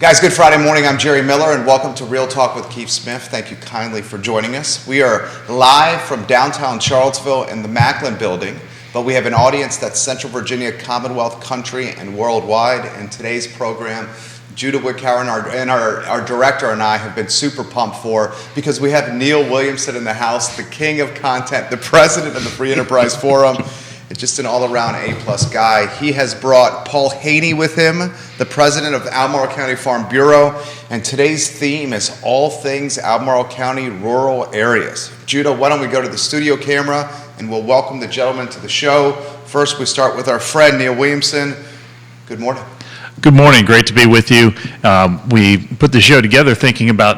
Guys, good Friday morning. I'm Jerry Miller, and welcome to Real Talk with Keith Smith. Thank you kindly for joining us. We are live from downtown Charlottesville in the Macklin building, but we have an audience that's Central Virginia, Commonwealth, country, and worldwide. And today's program, Judah Wickauer and our director and I have been super pumped for, because we have Neil Williamson in the house, the king of content, the president of the Free Enterprise Forum. It's just an all-around A-plus guy. He has brought Paul Haney with him, the president of the Albemarle County Farm Bureau, and today's theme is all things Albemarle County rural areas. Judah, why don't we go to the studio camera and we'll welcome the gentleman to the show. First, we start with our friend, Neil Williamson. Good morning. Good morning. Great to be with you. We put the show together thinking about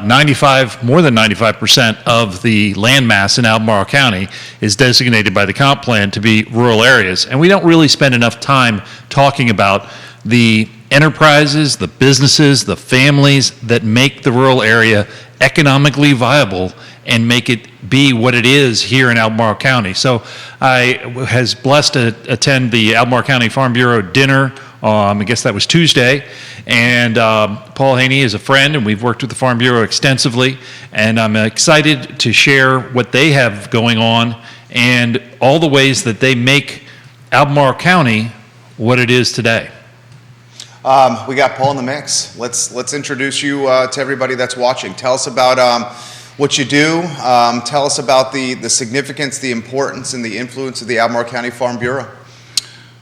more than 95% of the land mass in Albemarle County is designated by the comp plan to be rural areas. And we don't really spend enough time talking about the enterprises, the businesses, the families that make the rural area economically viable and make it be what it is here in Albemarle County. So I was blessed to attend the Albemarle County Farm Bureau dinner. I guess that was Tuesday, and Paul Haney is a friend, and we've worked with the Farm Bureau extensively, and I'm excited to share what they have going on and all the ways that they make Albemarle County what it is today. We got Paul in the mix. Let's introduce you to everybody that's watching. Tell us about what you do. Tell us about the significance, the importance, and the influence of the Albemarle County Farm Bureau.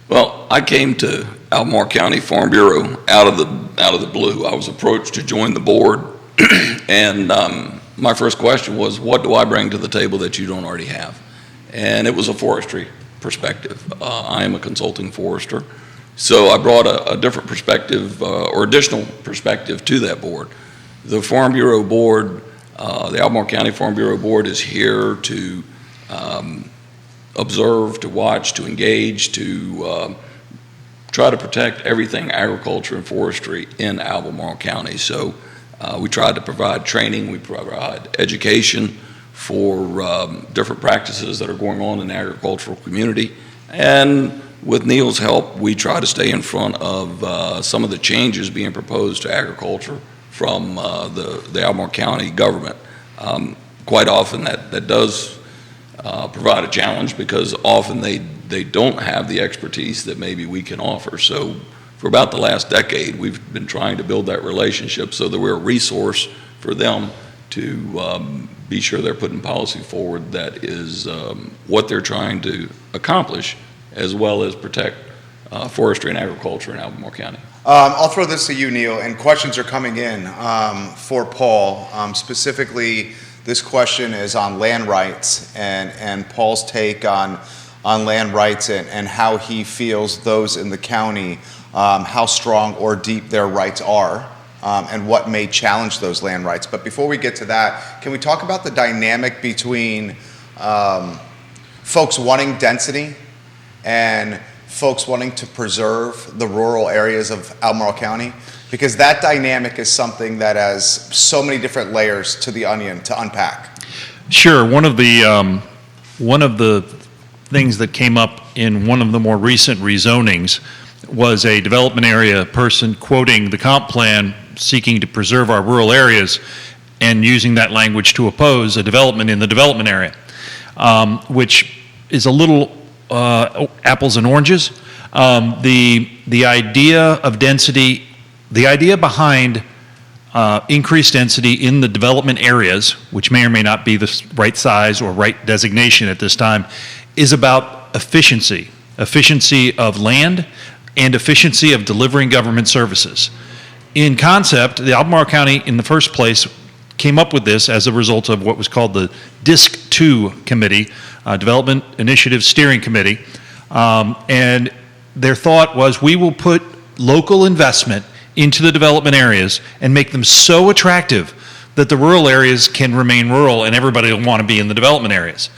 Well, I came to Albemarle County Farm Bureau out of the blue. I was approached to join the board, and my first question was, what do I bring to the table that you don't already have? And it was a forestry perspective. I am a consulting forester, so I brought a different perspective or additional perspective to that board. The Farm Bureau board, the Albemarle County Farm Bureau board, is here to observe, to watch, to engage, to try to protect everything agriculture and forestry in Albemarle County. So we try to provide training, we provide education for different practices that are going on in the agricultural community. And with Neil's help, we try to stay in front of some of the changes being proposed to agriculture from the Albemarle County government. Quite often that does provide a challenge, because often they don't have the expertise that maybe we can offer. So for about the last decade, we've been trying to build that relationship so that we're a resource for them to be sure they're putting policy forward that is what they're trying to accomplish, as well as protect forestry and agriculture in Albemarle County. I'll throw this to you, Neil, and questions are coming in for Paul. Specifically, this question is on land rights and Paul's take on land rights and how he feels those in the county, how strong or deep their rights are, and what may challenge those land rights. But before we get to that, can we talk about the dynamic between folks wanting density and folks wanting to preserve the rural areas of Albemarle County? Because that dynamic is something that has so many different layers to the onion to unpack. Sure. One of the things that came up in one of the more recent rezonings was a development area person quoting the comp plan, seeking to preserve our rural areas, and using that language to oppose a development in the development area, which is a little apples and oranges. The idea of density, the idea behind increased density in the development areas, which may or may not be the right size or right designation at this time, is about efficiency of land and efficiency of delivering government services. In concept, the Albemarle County in the first place came up with this as a result of what was called the DISC 2 Committee, Development Initiative Steering Committee, and their thought was, we will put local investment into the development areas and make them so attractive that the rural areas can remain rural and everybody will want to be in the development areas.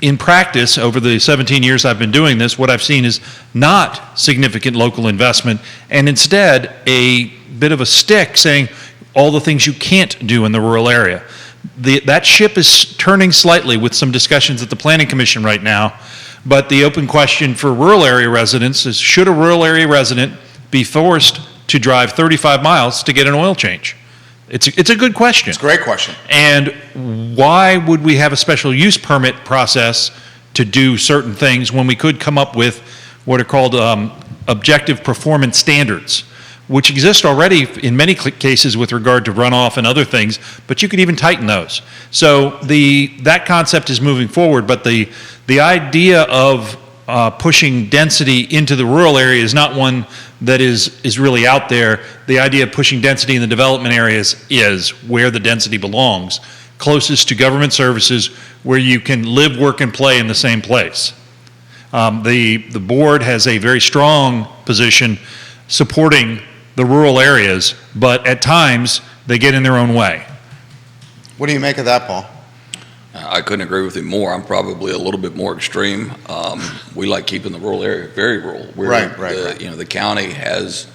In practice, over the 17 years I've been doing this, what I've seen is not significant local investment, and instead a bit of a stick saying all the things you can't do in the rural area. That ship is turning slightly with some discussions at the Planning Commission right now, but the open question for rural area residents is, should a rural area resident be forced to drive 35 miles to get an oil change? It's a good question. It's a great question. And why would we have a special use permit process to do certain things when we could come up with what are called objective performance standards, which exist already in many cases with regard to runoff and other things, but you could even tighten those. So that concept is moving forward, but the idea of pushing density into the rural area is not one that is really out there. The idea of pushing density in the development areas is where the density belongs, closest to government services, where you can live, work, and play in the same place. The board has a very strong position supporting the rural areas, but at times they get in their own way. What do you make of that, Paul? I couldn't agree with him more. I'm probably a little bit more extreme. We like keeping the rural area very rural. Right. You know, the county is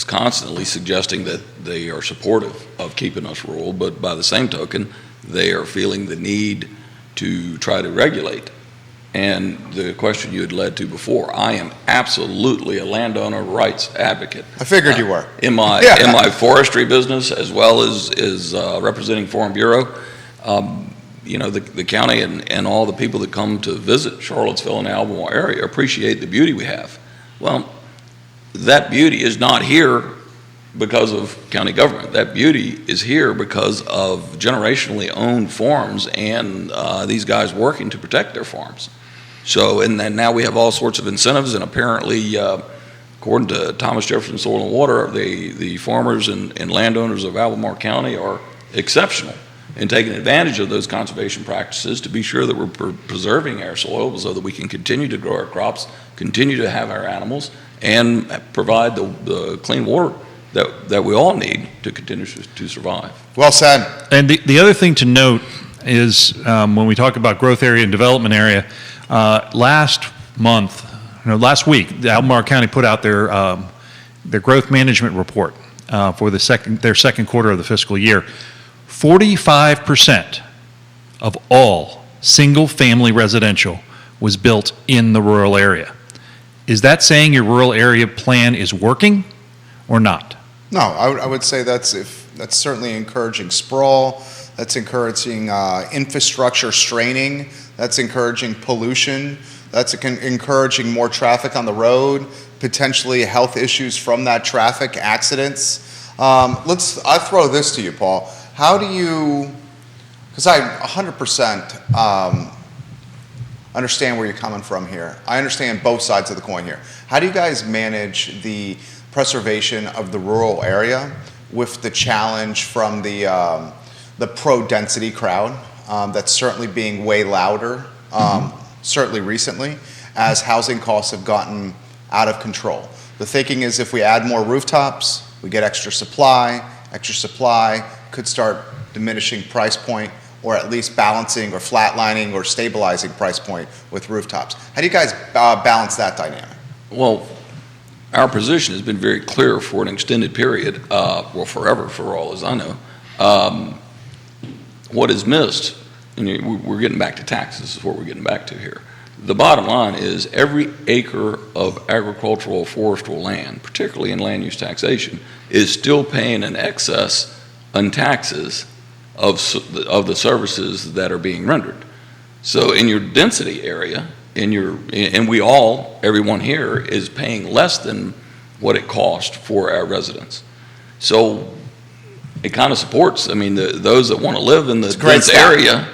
constantly suggesting that they are supportive of keeping us rural, but by the same token, they are feeling the need to try to regulate. And the question you had led to before, I am absolutely a landowner rights advocate. I figured you were. In my forestry business, as well as representing Farm Bureau, you know, the county and all the people that come to visit Charlottesville and Albemarle area appreciate the beauty we have. Well, that beauty is not here because of county government. That beauty is here because of generationally owned farms and these guys working to protect their farms. So, and then now we have all sorts of incentives, and apparently, according to Thomas Jefferson Soil and Water, the farmers and landowners of Albemarle County are exceptional in taking advantage of those conservation practices to be sure that we're preserving our soil so that we can continue to grow our crops, continue to have our animals, and provide the clean water that we all need to continue to survive. Well said. And the other thing to note is when we talk about growth area and development area, last week, the Albemarle County put out their growth management report for their second quarter of the fiscal year. 45% of all single-family residential was built in the rural area. Is that saying your rural area plan is working or not? No, I would say that's certainly encouraging sprawl. That's encouraging infrastructure straining. That's encouraging pollution. That's encouraging more traffic on the road, potentially health issues from that traffic, accidents. I throw this to you, Paul. How do you, because I 100% understand where you're coming from here. I understand both sides of the coin here. How do you guys manage the preservation of the rural area with the challenge from the pro-density crowd that's certainly being way louder, certainly recently, as housing costs have gotten out of control? The thinking is if we add more rooftops, we get extra supply could start diminishing price point, or at least balancing or flatlining or stabilizing price point with rooftops. How do you guys balance that dynamic? Well, our position has been very clear for an extended period, well, forever, for all as I know. What is missed, and we're getting back to taxes, is what we're getting back to here. The bottom line is every acre of agricultural forestal land, particularly in land use taxation, is still paying an excess on taxes of the services that are being rendered. So in your density area, everyone here is paying less than what it costs for our residents. So it kind of supports, those that want to live in the dense area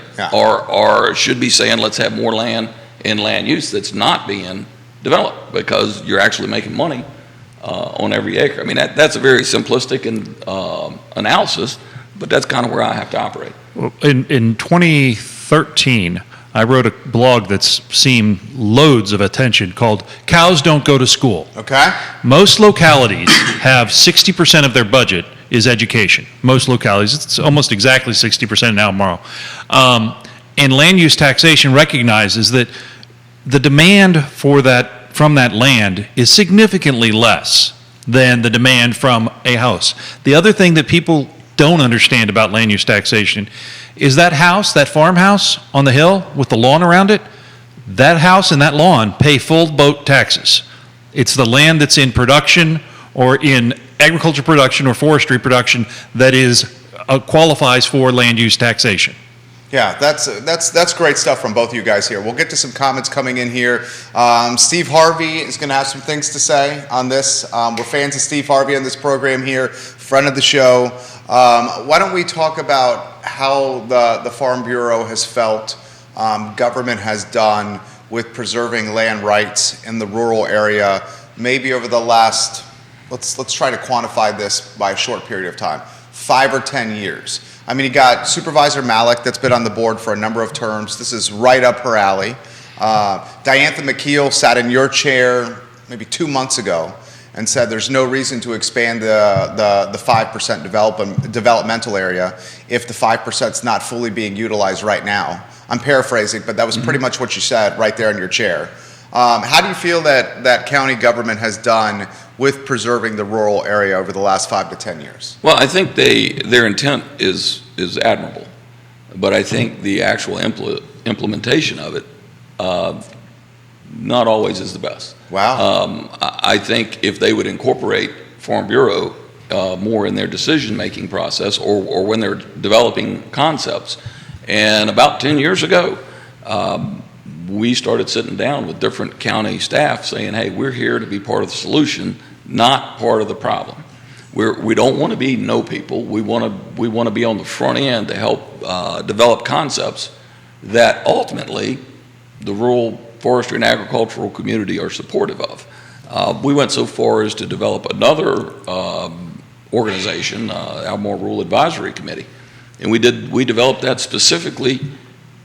should be saying, let's have more land in land use that's not being developed, because you're actually making money on every acre. That's a very simplistic analysis, but that's kind of where I have to operate. Well, in 2013, I wrote a blog that's seen loads of attention called Cows Don't Go to School. Okay. Most localities have 60% of their budget is education. Most localities, it's almost exactly 60% in Albemarle. And land use taxation recognizes that the demand from that land is significantly less than the demand from a house. The other thing that people don't understand about land use taxation is that house, that farmhouse on the hill with the lawn around it, that house and that lawn pay full boat taxes. It's the land that's in production or in agriculture production or forestry production that is qualifies for land use taxation. Yeah, that's great stuff from both of you guys here. We'll get to some comments coming in here. Steve Harvey is going to have some things to say on this. We're fans of Steve Harvey on this program here, friend of the show. Why don't we talk about how the Farm Bureau has felt government has done with preserving land rights in the rural area, maybe over the last, let's try to quantify this by a short period of time, 5 or 10 years. I mean, you got Supervisor Malik that's been on the board for a number of terms. This is right up her alley. Diantha McKeel sat in your chair maybe 2 months ago and said there's no reason to expand the 5% developmental area if the 5% is not fully being utilized right now. I'm paraphrasing, but that was pretty much what you said right there in your chair. How do you feel that county government has done with preserving the rural area over the last 5 to 10 years? Well, I think their intent is admirable, but I think the actual implementation of it not always is the best. Wow. I think if they would incorporate Farm Bureau more in their decision-making process or when they're developing concepts. And about 10 years ago, we started sitting down with different county staff saying, hey, we're here to be part of the solution, not part of the problem. We don't want to be no people. We want to be on the front end to help develop concepts that ultimately the rural forestry and agricultural community are supportive of. We went so far as to develop another organization, Albemarle Rural Advisory Committee, and we developed that specifically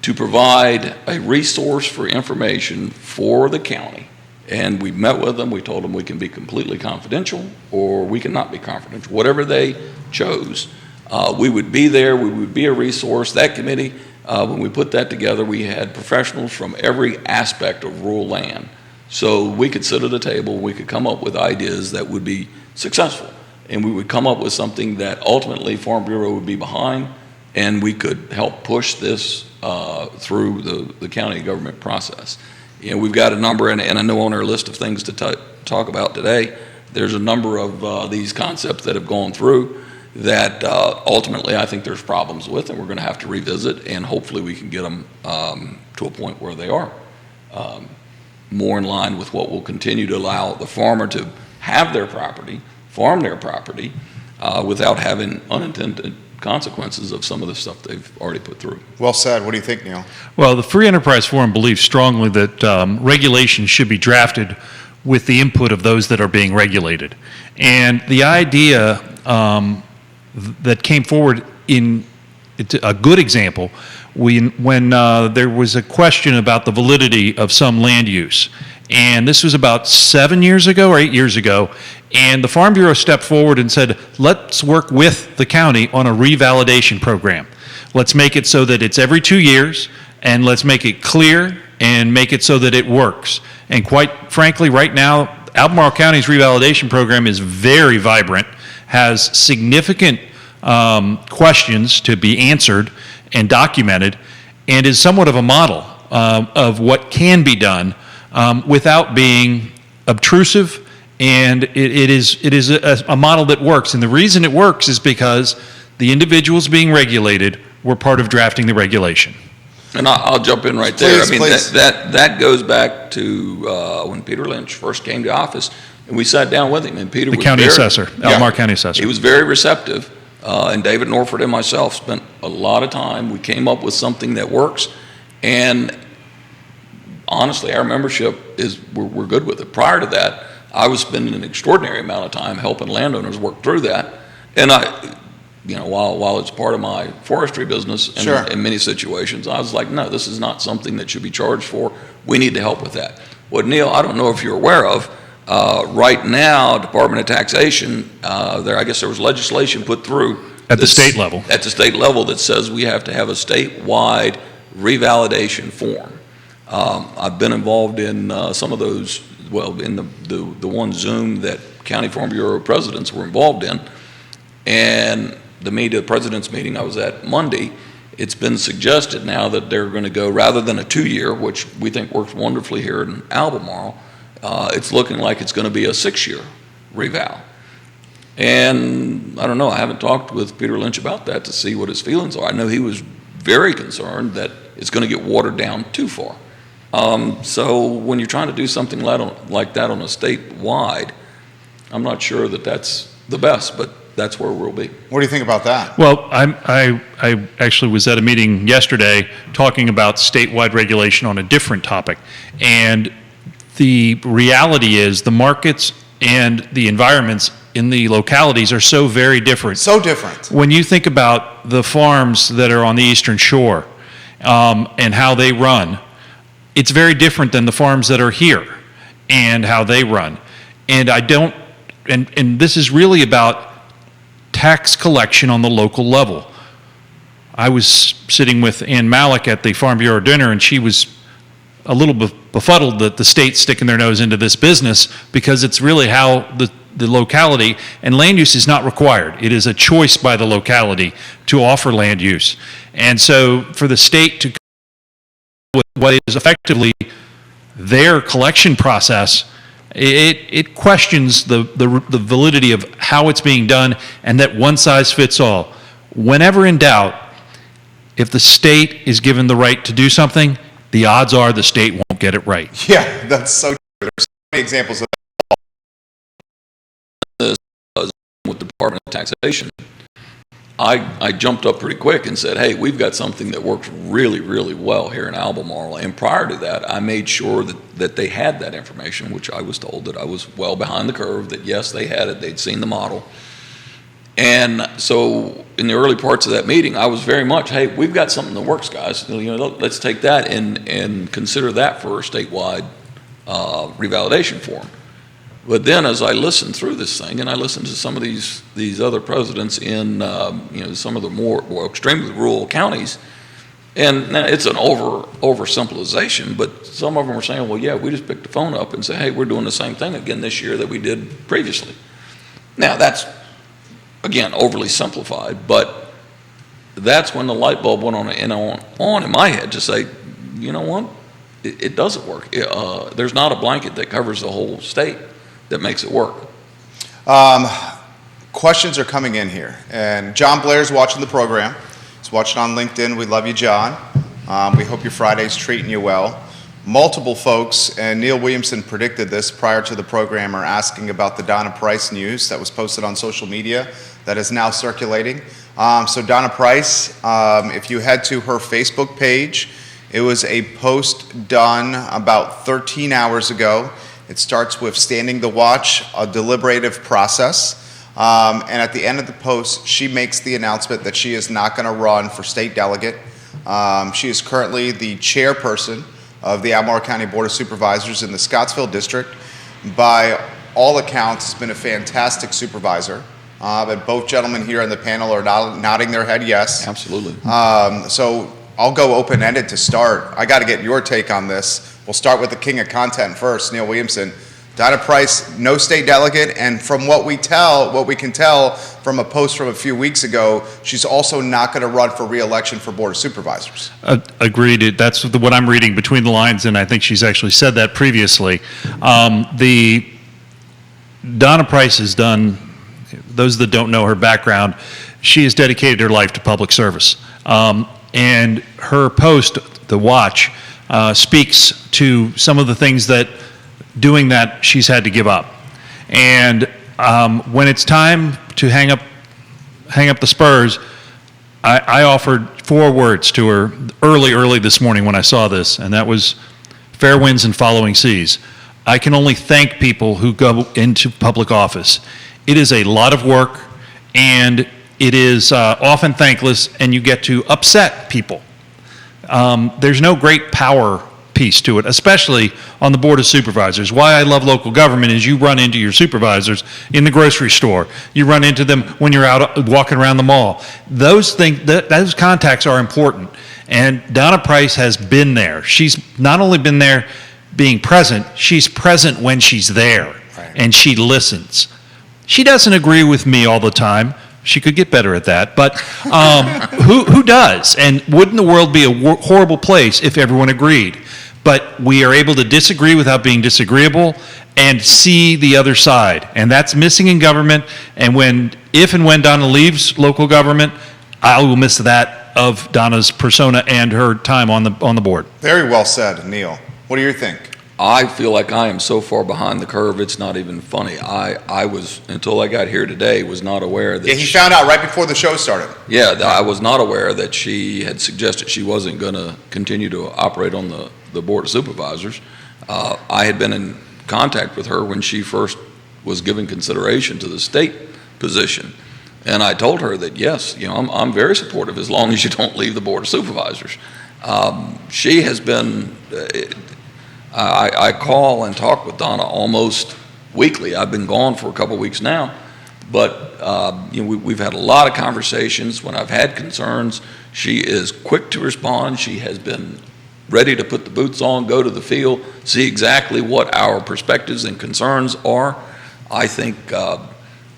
to provide a resource for information for the county. And we met with them, we told them we can be completely confidential or we cannot be confidential, whatever they chose. We would be there, we would be a resource. That committee, when we put that together, we had professionals from every aspect of rural land. So we could sit at a table, we could come up with ideas that would be successful. And we would come up with something that ultimately Farm Bureau would be behind, and we could help push this through the county government process. You know, we've got a number, and I know on our list of things to talk about today, there's a number of these concepts that have gone through that ultimately I think there's problems with, and we're going to have to revisit, and hopefully we can get them to a point where they are more in line with what will continue to allow the farmer to have their property, farm their property, without having unintended consequences of some of the stuff they've already put through. Well said. What do you think, Neil? Well, the Free Enterprise Forum believes strongly that regulations should be drafted with the input of those that are being regulated. And the idea that came forward in a good example when there was a question about the validity of some land use. And this was about 7 years ago or 8 years ago. And the Farm Bureau stepped forward and said, let's work with the county on a revalidation program. Let's make it so that it's every 2 years, and let's make it clear and make it so that it works. And quite frankly, right now, Albemarle County's revalidation program is very vibrant, has significant questions to be answered and documented, and is somewhat of a model of what can be done without being obtrusive. And it is a model that works. And the reason it works is because the individuals being regulated were part of drafting the regulation. And I'll jump in right there. Please, please. That goes back to when Peter Lynch first came to office, and we sat down with him. And Peter was county assessor, Albemarle County assessor. He was very receptive, and David Norford and myself spent a lot of time. We came up with something that works, and honestly, our membership we're good with it. Prior to that, I was spending an extraordinary amount of time helping landowners work through that. And while it's part of my forestry business in many situations, I was like, no, this is not something that should be charged for. We need to help with that. What, Neil, I don't know if you're aware of, right now, Department of Taxation, I guess there was legislation put through. At the state level. At the state level that says we have to have a statewide revalidation form. I've been involved in some of those, in the one Zoom that County Farm Bureau presidents were involved in, and the president's meeting I was at Monday, it's been suggested now that they're going to go, rather than a 2-year, which we think works wonderfully here in Albemarle, it's looking like it's going to be a 6-year reval. And I don't know, I haven't talked with Peter Lynch about that to see what his feelings are. I know he was very concerned that it's going to get watered down too far. So when you're trying to do something like that on a statewide, I'm not sure that that's the best, but that's where we'll be. What do you think about that? Well, I actually was at a meeting yesterday talking about statewide regulation on a different topic. And the reality is the markets and the environments in the localities are so very different. So different. When you think about the farms that are on the Eastern Shore and how they run, it's very different than the farms that are here and how they run. And and this is really about tax collection on the local level. I was sitting with Ann Malik at the Farm Bureau dinner, and she was a little befuddled that the state's sticking their nose into this business, because it's really how the locality, and land use is not required. It is a choice by the locality to offer land use. And so for the state to come with what is effectively their collection process, it questions the validity of how it's being done, and that one size fits all. Whenever in doubt, if the state is given the right to do something, the odds are the state won't get it right. Yeah, that's so true. There's so many examples of With the Department of Taxation, I jumped up pretty quick and said, hey, we've got something that works really, really well here in Albemarle. And prior to that, I made sure that they had that information, which I was told that I was well behind the curve, that yes, they had it, they'd seen the model. And so in the early parts of that meeting, I was very much, hey, we've got something that works, guys. Let's take that and consider that for a statewide revalidation form. But then as I listened through this thing, and I listened to some of these other presidents in some of the more extremely rural counties, and now it's an oversimplification, but some of them are saying, well, yeah, we just picked the phone up and say, hey, we're doing the same thing again this year that we did previously. Now that's, again, overly simplified, but that's when the light bulb went on in my head to say, you know what, it doesn't work. There's not a blanket that covers the whole state that makes it work. Questions are coming in here, and John Blair's watching the program. He's watching on LinkedIn. We love you, John. We hope your Friday's treating you well. Multiple folks, and Neil Williamson predicted this prior to the program, are asking about the Donna Price news that was posted on social media that is now circulating. So Donna Price, if you head to her Facebook page, it was a post done about 13 hours ago. It starts with standing the watch, a deliberative process. And at the end of the post, she makes the announcement that she is not going to run for state delegate. She is currently the chairperson of the Albemarle County Board of Supervisors in the Scottsville District. By all accounts, has been a fantastic supervisor. And both gentlemen here on the panel are nodding their head yes. Absolutely. So I'll go open-ended to start. I got to get your take on this. We'll start with the king of content first, Neil Williamson. Donna Price, no state delegate, and from what we can tell from a post from a few weeks ago, she's also not going to run for re-election for Board of Supervisors. Agreed. That's what I'm reading between the lines, and I think she's actually said that previously. The Donna Price has done, those that don't know her background, she has dedicated her life to public service. And her post, The Watch, speaks to some of the things that doing that she's had to give up. And when it's time to hang up the spurs, I offered 4 words to her early this morning when I saw this, and that was fair winds and following seas. I can only thank people who go into public office. It is a lot of work, and it is often thankless, and you get to upset people. There's no great power piece to it, especially on the Board of Supervisors. Why I love local government is you run into your supervisors in the grocery store. You run into them when you're out walking around the mall. Those things, those contacts are important. And Donna Price has been there. She's not only been there being present, she's present when she's there. Right. And she listens. She doesn't agree with me all the time. She could get better at that, but who does? And wouldn't the world be a horrible place if everyone agreed? But we are able to disagree without being disagreeable, and see the other side. And that's missing in government. And if and when Donna leaves local government, I will miss that of Donna's persona and her time on the board. Very well said, Neil. What do you think? I feel like I am so far behind the curve, it's not even funny. I was, until I got here today, was not aware that... Yeah, he found out right before the show started. Yeah, I was not aware that she had suggested she wasn't going to continue to operate on the Board of Supervisors. I had been in contact with her when she first was giving consideration to the state position. And I told her that, yes, I'm very supportive as long as you don't leave the Board of Supervisors. She has been... I call and talk with Donna almost weekly. I've been gone for a couple of weeks now, but we've had a lot of conversations. When I've had concerns, she is quick to respond. She has been ready to put the boots on, go to the field, see exactly what our perspectives and concerns are. I think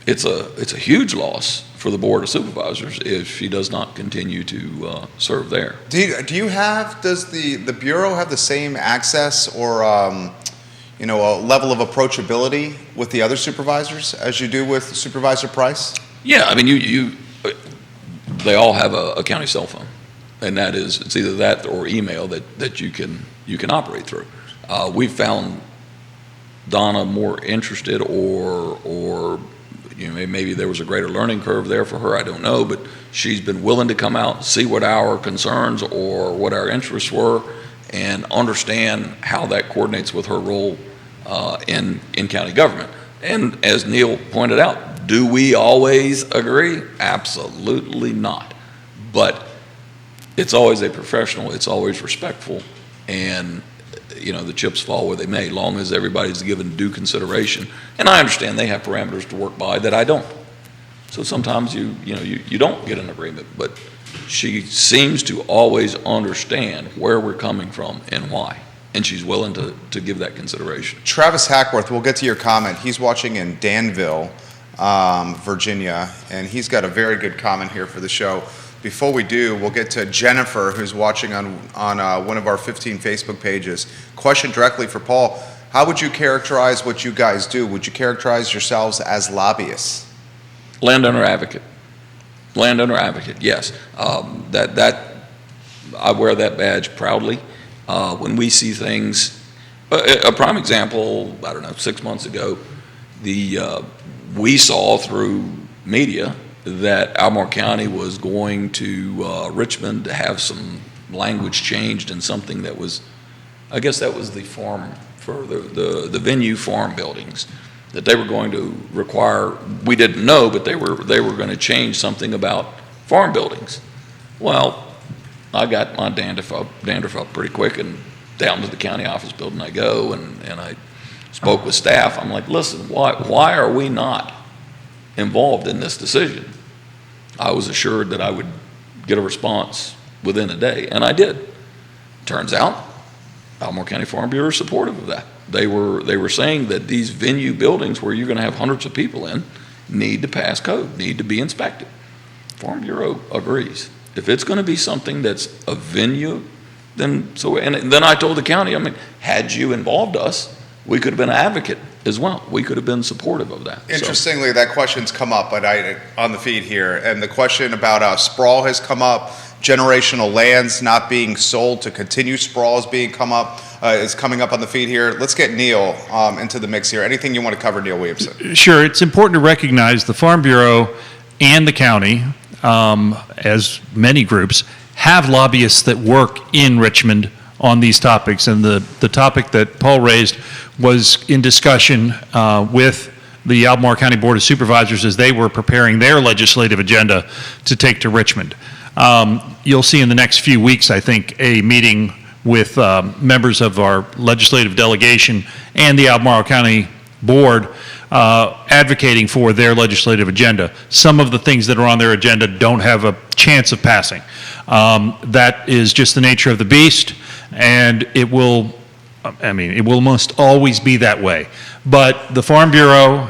it's a huge loss for the Board of Supervisors if she does not continue to serve there. Does the Bureau have the same access or, a level of approachability with the other supervisors as you do with Supervisor Price? Yeah, I mean, they all have a county cell phone, and it's either that or email that you can operate through. We've found Donna more interested or maybe there was a greater learning curve there for her, I don't know, but she's been willing to come out, see what our concerns or what our interests were, and understand how that coordinates with her role in county government. And as Neil pointed out, do we always agree? Absolutely not. But it's always a professional, it's always respectful, and the chips fall where they may, long as everybody's given due consideration. And I understand they have parameters to work by that I don't. So sometimes you don't get an agreement, but she seems to always understand where we're coming from and why. And she's willing to give that consideration. Travis Hackworth, we'll get to your comment. He's watching in Danville, Virginia, and he's got a very good comment here for the show. Before we do, we'll get to Jennifer, who's watching on one of our 15 Facebook pages. Question directly for Paul. How would you characterize what you guys do? Would you characterize yourselves as lobbyists? Landowner advocate. Landowner advocate, yes. That I wear that badge proudly. When we see things, a prime example, 6 months ago, we saw through media that Albemarle County was going to Richmond to have some language changed in something that was, I guess that was the farm for the venue farm buildings, that they were going to require, we didn't know, but they were going to change something about farm buildings. Well, I got my dandruff up pretty quick, and down to the county office building I go, and I spoke with staff. I'm like, listen, why are we not involved in this decision? I was assured that I would get a response within a day, and I did. Turns out, Albemarle County Farm Bureau is supportive of that. They were saying that these venue buildings where you're going to have hundreds of people in need to pass code, need to be inspected. Farm Bureau agrees. If it's going to be something that's a venue, then I told the county, had you involved us, we could have been an advocate as well. We could have been supportive of that. Interestingly, that question's come up on the feed here, and the question about sprawl has come up. Generational lands not being sold to continue sprawl is coming up on the feed here. Let's get Neil into the mix here. Anything you want to cover, Neil Williamson? Sure. It's important to recognize the Farm Bureau and the county, as many groups, have lobbyists that work in Richmond on these topics. And the topic that Paul raised was in discussion with the Albemarle County Board of Supervisors as they were preparing their legislative agenda to take to Richmond. You'll see in the next few weeks, I think, a meeting with members of our legislative delegation and the Albemarle County Board advocating for their legislative agenda. Some of the things that are on their agenda don't have a chance of passing. That is just the nature of the beast, and it will almost always be that way. But the Farm Bureau,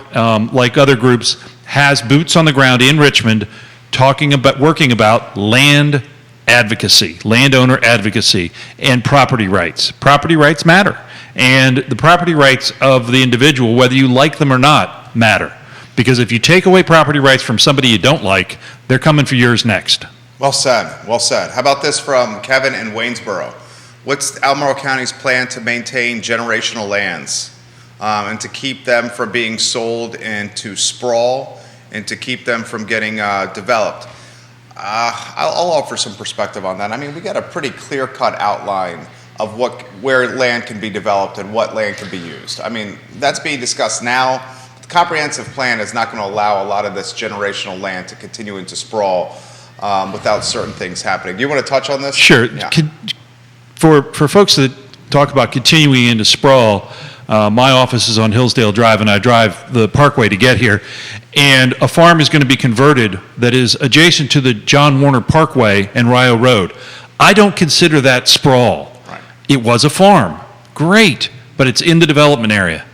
like other groups, has boots on the ground in Richmond working about land advocacy, landowner advocacy, and property rights. Property rights matter. And the property rights of the individual, whether you like them or not, matter. Because if you take away property rights from somebody you don't like, they're coming for yours next. Well said, well said. How about this from Kevin in Waynesboro? What's Albemarle County's plan to maintain generational lands and to keep them from being sold into sprawl and to keep them from getting developed? I'll offer some perspective on that. I mean, we got a pretty clear-cut outline of where land can be developed and what land can be used. I mean, that's being discussed now. The comprehensive plan is not going to allow a lot of this generational land to continue into sprawl without certain things happening. Do you want to touch on this? Sure. Yeah. For folks that talk about continuing into sprawl, my office is on Hillsdale Drive, and I drive the Parkway to get here. And a farm is going to be converted that is adjacent to the John Warner Parkway and Rio Road. I don't consider that sprawl. Right. It was a farm. Great. But it's in the development area.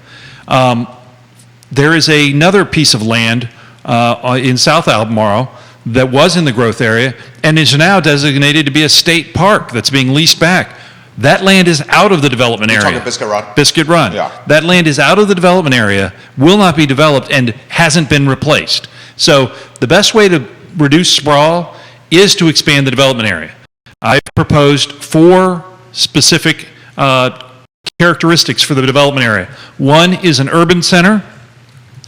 There is another piece of land in South Albemarle that was in the growth area and is now designated to be a state park that's being leased back. That land is out of the development area. You're talking Biscuit Run? Biscuit Run. Yeah. That land is out of the development area, will not be developed, and hasn't been replaced. So the best way to reduce sprawl is to expand the development area. I've proposed 4 specific characteristics for the development area. One is an urban center,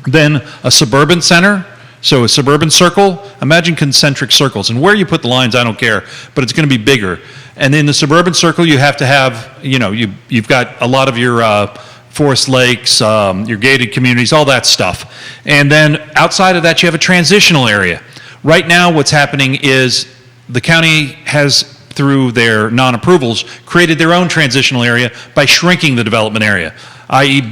then a suburban center. So a suburban circle, imagine concentric circles. And where you put the lines, I don't care, but it's going to be bigger. And in the suburban circle, you have to have, you've got a lot of your forest lakes, your gated communities, all that stuff. And then outside of that, you have a transitional area. Right now, what's happening is the county has, through their non-approvals, created their own transitional area by shrinking the development area, i.e.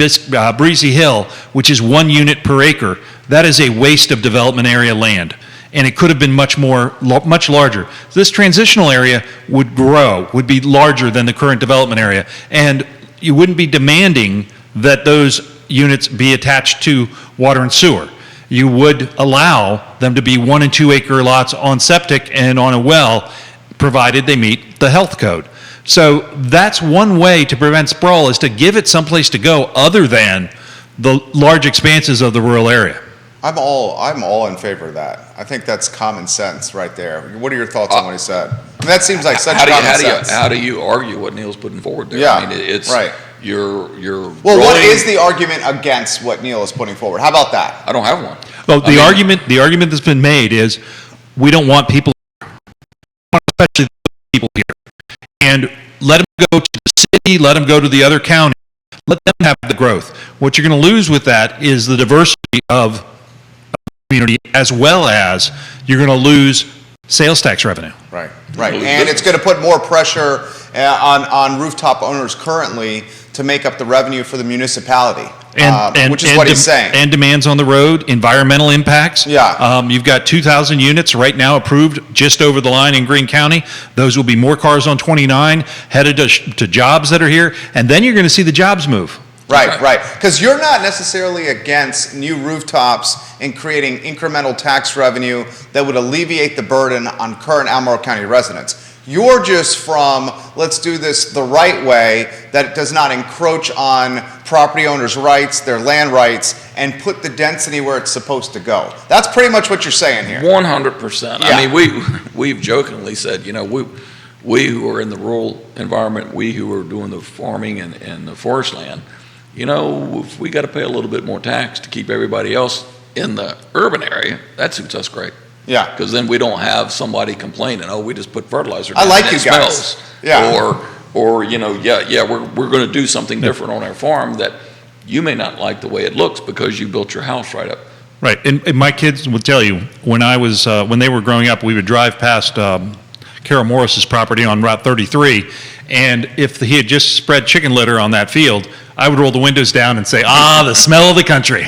Breezy Hill, which is 1 unit per acre. That is a waste of development area land, and it could have been much larger. This transitional area would grow, would be larger than the current development area, and you wouldn't be demanding that those units be attached to water and sewer. You would allow them to be 1 and 2 acre lots on septic and on a well, provided they meet the health code. So that's one way to prevent sprawl, is to give it someplace to go other than the large expanses of the rural area. I'm all in favor of that. I think that's common sense right there. What are your thoughts on what he said? I mean, that seems like such common sense. How do you argue what Neil's putting forward there? Yeah, I mean, it's right. You're Well, what is the argument against what Neil is putting forward? How about that? I don't have one. Well, the argument that's been made is we don't want people, especially people here, and let them go to the city, let them go to the other county, let them have the growth. What you're going to lose with that is the diversity of community, as well as you're going to lose sales tax revenue. Right, right. And it's going to put more pressure on rooftop owners currently to make up the revenue for the municipality, which is what he's saying. And demands on the road, environmental impacts. Yeah. You've got 2,000 units right now approved just over the line in Greene County. Those will be more cars on 29 headed to jobs that are here, and then you're going to see the jobs move. Right, right. Because you're not necessarily against new rooftops and creating incremental tax revenue that would alleviate the burden on current Albemarle County residents. You're just from, let's do this the right way, that does not encroach on property owners' rights, their land rights, and put the density where it's supposed to go. That's pretty much what you're saying here. 100%. Yeah. I mean, we've jokingly said, we who are in the rural environment, we who are doing the farming and the forest land, if we got to pay a little bit more tax to keep everybody else in the urban area, that suits us great. Yeah. Because then we don't have somebody complaining, we just put fertilizer down I like and you it guys. smells. Yeah. Or we're going to do something different on our farm that you may not like the way it looks because you built your house right up. Right, and my kids would tell you, when they were growing up, we would drive past Carol Morris's property on Route 33, and if he had just spread chicken litter on that field, I would roll the windows down and say, the smell of the country.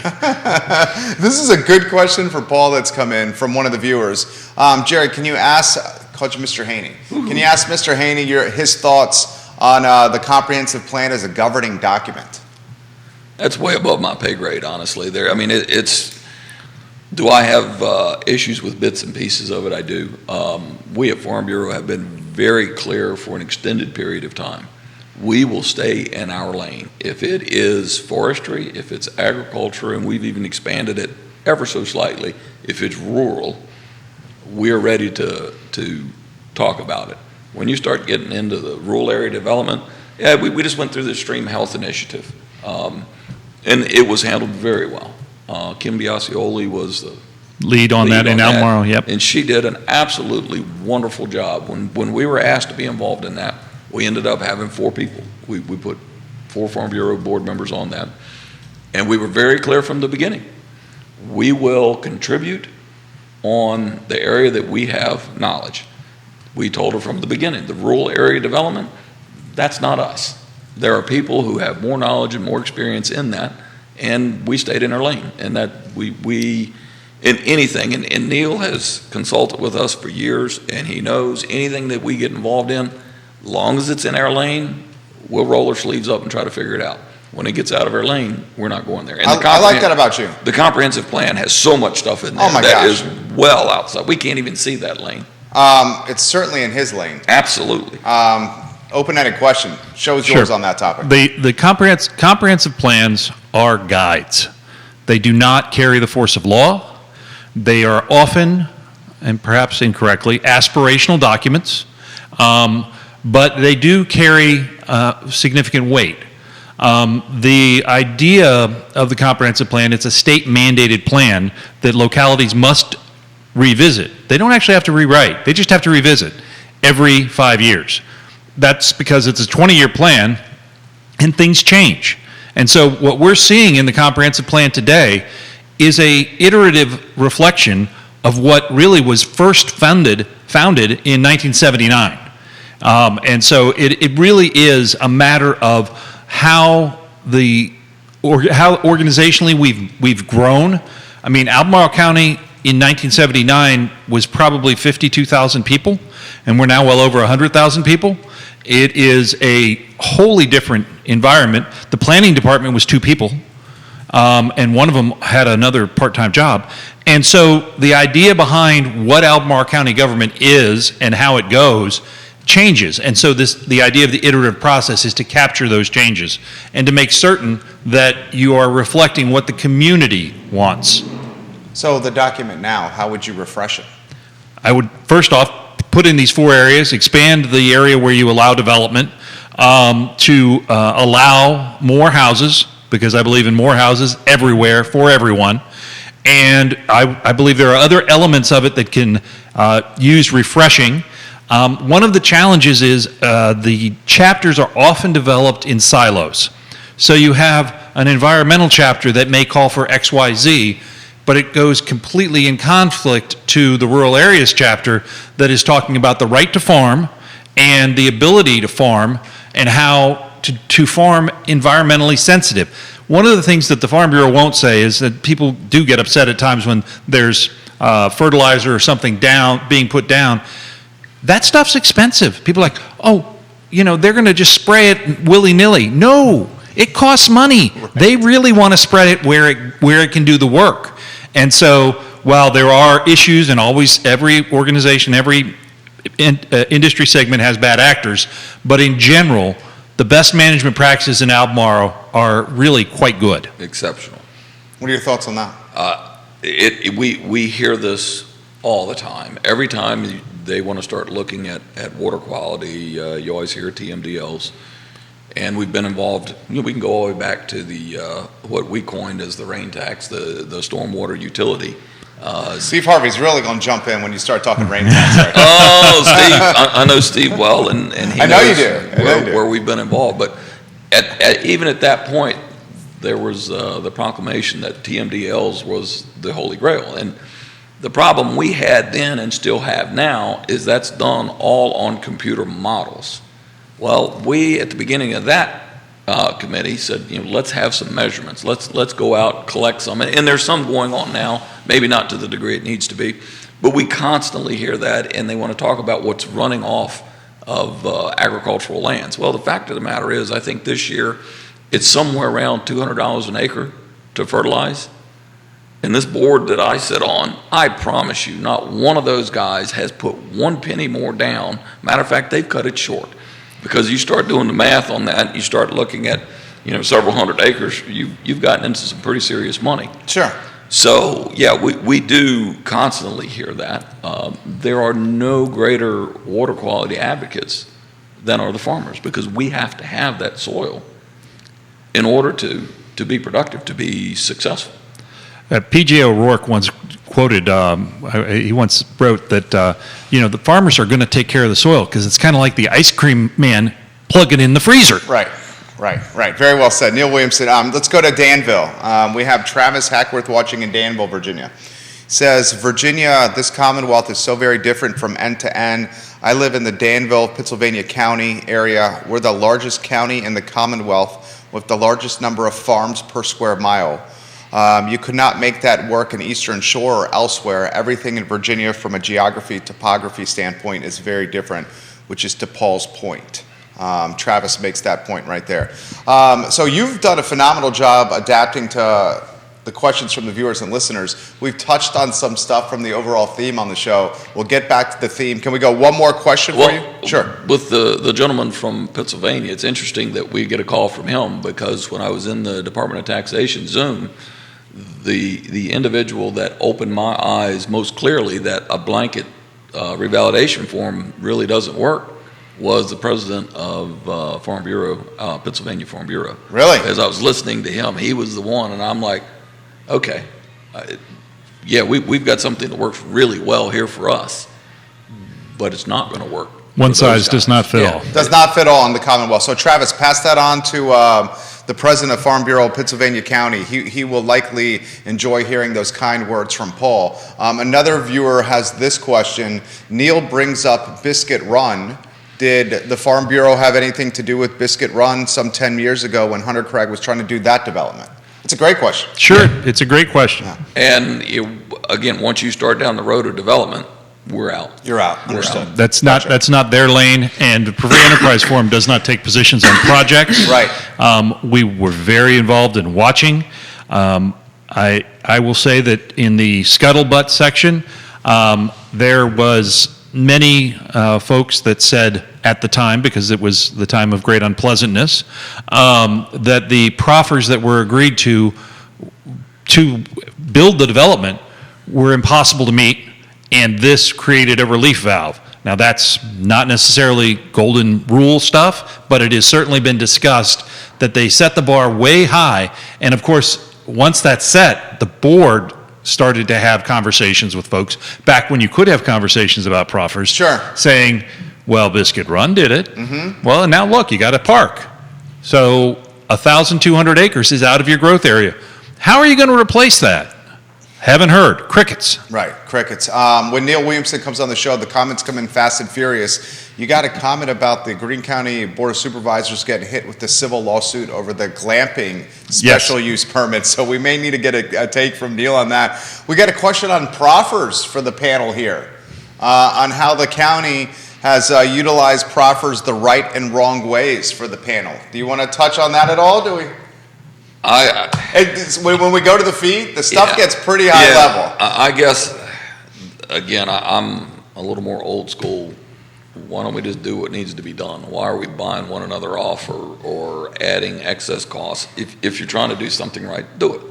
This is a good question for Paul that's come in from one of the viewers. Jerry, can you ask, I called you Mr. Haney. Can you ask Mr. Haney his thoughts on the comprehensive plan as a governing document? That's way above my pay grade, honestly. Do I have issues with bits and pieces of it? I do. We at Farm Bureau have been very clear for an extended period of time. We will stay in our lane. If it is forestry, if it's agriculture, and we've even expanded it ever so slightly, if it's rural, we're ready to talk about it. When you start getting into the rural area development, yeah, we just went through the Stream Health Initiative, and it was handled very well. Kim Biasioli was the Lead on that in Albemarle, yep. and she did an absolutely wonderful job. When we were asked to be involved in that, we ended up having 4 people. We put 4 Farm Bureau board members on that, and we were very clear from the beginning. We will contribute on the area that we have knowledge. We told her from the beginning, the rural area development, that's not us. There are people who have more knowledge and more experience in that, and we stayed in our lane. And that we in anything, and Neil has consulted with us for years, and he knows anything that we get involved in, long as it's in our lane, we'll roll our sleeves up and try to figure it out. When it gets out of our lane, we're not going there. And I like that about you. The comprehensive plan has so much stuff in there Oh my that gosh. is well outside. We can't even see that lane. It's certainly in his lane. Absolutely. Open-ended question. Show's Sure. yours on that topic. The comprehensive plans are guides. They do not carry the force of law. They are often, and perhaps incorrectly, aspirational documents, but they do carry significant weight. The idea of the comprehensive plan, it's a state-mandated plan that localities must revisit. They don't actually have to rewrite. They just have to revisit every 5 years. That's because it's a 20-year plan, and things change. And so what we're seeing in the comprehensive plan today is a iterative reflection of what really was first founded in 1979. And so it really is a matter of how organizationally we've grown. I mean, Albemarle County in 1979 was probably 52,000 people, and we're now well over 100,000 people. It is a wholly different environment. The planning department was 2 people, and one of them had another part-time job. And so the idea behind what Albemarle County government is and how it goes changes. And so the idea of the iterative process is to capture those changes and to make certain that you are reflecting what the community wants. So the document now, how would you refresh it? I would, first off, put in these 4 areas, expand the area where you allow development to allow more houses, because I believe in more houses everywhere for everyone. And I believe there are other elements of it that can use refreshing. One of the challenges is the chapters are often developed in silos. So you have an environmental chapter that may call for X, Y, Z, but it goes completely in conflict to the rural areas chapter that is talking about the right to farm and the ability to farm and how to farm environmentally sensitive. One of the things that the Farm Bureau won't say is that people do get upset at times when there's fertilizer or something being put down. That stuff's expensive. People are like, oh, they're going to just spray it willy-nilly. No, it costs money. Right. They really want to spread it where it can do the work. And so while there are issues, and always every organization, every industry segment has bad actors, but in general, the best management practices in Albemarle are really quite good. Exceptional. What are your thoughts on that? We hear this all the time. Every time they want to start looking at water quality, you always hear TMDLs. And we've been involved, we can go all the way back to the what we coined as the rain tax, the stormwater utility. Steve Harvey's really going to jump in when you start talking rain tax. Right? Oh, Steve, I know Steve well, and he I know knows you do. where we've been involved. But even at that point, there was the proclamation that TMDLs was the Holy Grail. And the problem we had then and still have now is that's done all on computer models. Well, we, at the beginning of that committee, said, let's have some measurements. Let's go out, collect some. And there's some going on now, maybe not to the degree it needs to be, but we constantly hear that, and they want to talk about what's running off of agricultural lands. Well, the fact of the matter is, I think this year it's somewhere around $200 an acre to fertilize. And this board that I sit on, I promise you, not one of those guys has put one penny more down. Matter of fact, they've cut it short. Because you start doing the math on that, you start looking at, several hundred acres, you've gotten into some pretty serious money. Sure. So, yeah, we do constantly hear that. There are no greater water quality advocates than are the farmers, because we have to have that soil in order to be productive, to be successful. P.J. O'Rourke once quoted, he once wrote that, the farmers are going to take care of the soil because it's kind of like the ice cream man plugging in the freezer. Right. Very well said. Neil Williamson. Let's go to Danville. We have Travis Hackworth watching in Danville, Virginia. Says, Virginia, this Commonwealth is so very different from end to end. I live in the Danville, Pennsylvania County area. We're the largest county in the Commonwealth with the largest number of farms per square mile. You could not make that work in Eastern Shore or elsewhere. Everything in Virginia from a geography, topography standpoint is very different, which is to Paul's point. Travis makes that point right there. So you've done a phenomenal job adapting to the questions from the viewers and listeners. We've touched on some stuff from the overall theme on the show. We'll get back to the theme. Can we go one more question for you? Sure. With the gentleman from Pennsylvania, it's interesting that we get a call from him, because when I was in the Department of Taxation Zoom, the individual that opened my eyes most clearly that a blanket revalidation form really doesn't work was the president of Farm Bureau, Pennsylvania Farm Bureau. Really? As I was listening to him, he was the one, and I'm like, okay, we've got something that works really well here for us, but it's not going to work. One size does not fit all. Does not fit all in the Commonwealth. So Travis, pass that on to the president of Farm Bureau, Pennsylvania County. He will likely enjoy hearing those kind words from Paul. Another viewer has this question. Neil brings up Biscuit Run. Did the Farm Bureau have anything to do with Biscuit Run some 10 years ago when Hunter Craig was trying to do that development? It's a great question. Sure, it's a great question. Yeah. And again, once you start down the road of development, we're out. You're out. Understood. That's not their lane, and the Free Enterprise Forum does not take positions on projects. Right. We were very involved in watching. I will say that in the scuttlebutt section, there was many folks that said at the time, because it was the time of great unpleasantness, that the proffers that were agreed to build the development were impossible to meet, and this created a relief valve. Now, that's not necessarily golden rule stuff, but it has certainly been discussed that they set the bar way high, and of course, once that's set, the board started to have conversations with folks back when you could have conversations about proffers. Sure. Saying, well, Biscuit Run did it. Mm-hmm. Well, and now look, you got a park. So 1,200 acres is out of your growth area. How are you going to replace that? Haven't heard. Crickets. Right, crickets. When Neil Williamson comes on the show, the comments come in fast and furious. You got a comment about the Greene County Board of Supervisors getting hit with the civil lawsuit over the glamping special use permit. So we may need to get a take from Neil on that. We got a question on proffers for the panel here, on how the county has utilized proffers the right and wrong ways for the panel. Do you want to touch on that at all? Do we? When we go to the feed, the stuff gets pretty high level. I guess, again, I'm a little more old school. Why don't we just do what needs to be done? Why are we buying one another off or adding excess costs? If you're trying to do something right, do it.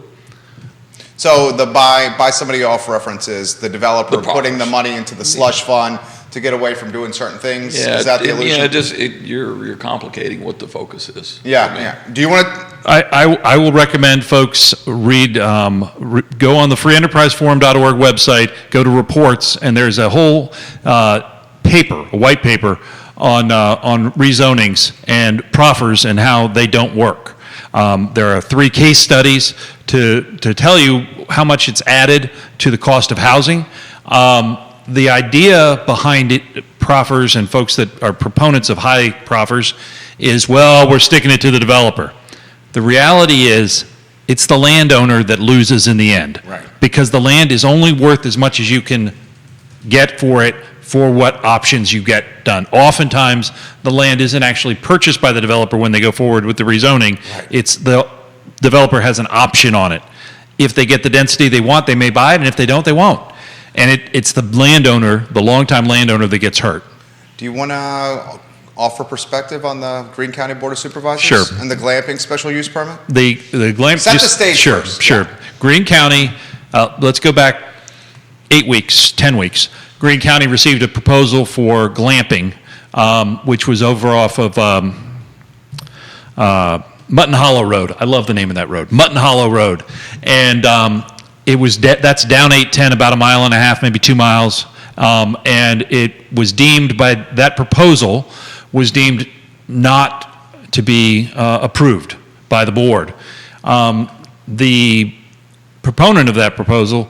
So the buy somebody off reference is the developer putting the money into the slush fund to get away from doing certain things. Is that the illusion? You're complicating what the focus is. Yeah. Do you want to? I will recommend folks go on the freeenterpriseforum.org website, go to reports, and there's a whole a white paper on rezonings and proffers and how they don't work. There are 3 case studies to tell you how much it's added to the cost of housing. The idea behind it, proffers and folks that are proponents of high proffers, is, well, we're sticking it to the developer. The reality is, it's the landowner that loses in the end. Right. Because the land is only worth as much as you can get for it for what options you get done. Oftentimes, the land isn't actually purchased by the developer when they go forward with the rezoning. Right. It's the developer has an option on it. If they get the density they want, they may buy it, and if they don't, they won't. And it's the landowner, the longtime landowner, that gets hurt. Do you want to offer perspective on the Greene County Board of Supervisors? Sure. And the glamping special use permit? The glamp. Set the stage Sure, first. sure. Yeah. Greene County, let's go back 8 weeks, 10 weeks. Greene County received a proposal for glamping, which was over off of Mutton Hollow Road. I love the name of that road, Mutton Hollow Road. And it was that's down 810, about 1.5 miles, maybe 2 miles. And it was deemed by that proposal was deemed not to be approved by the board. The proponent of that proposal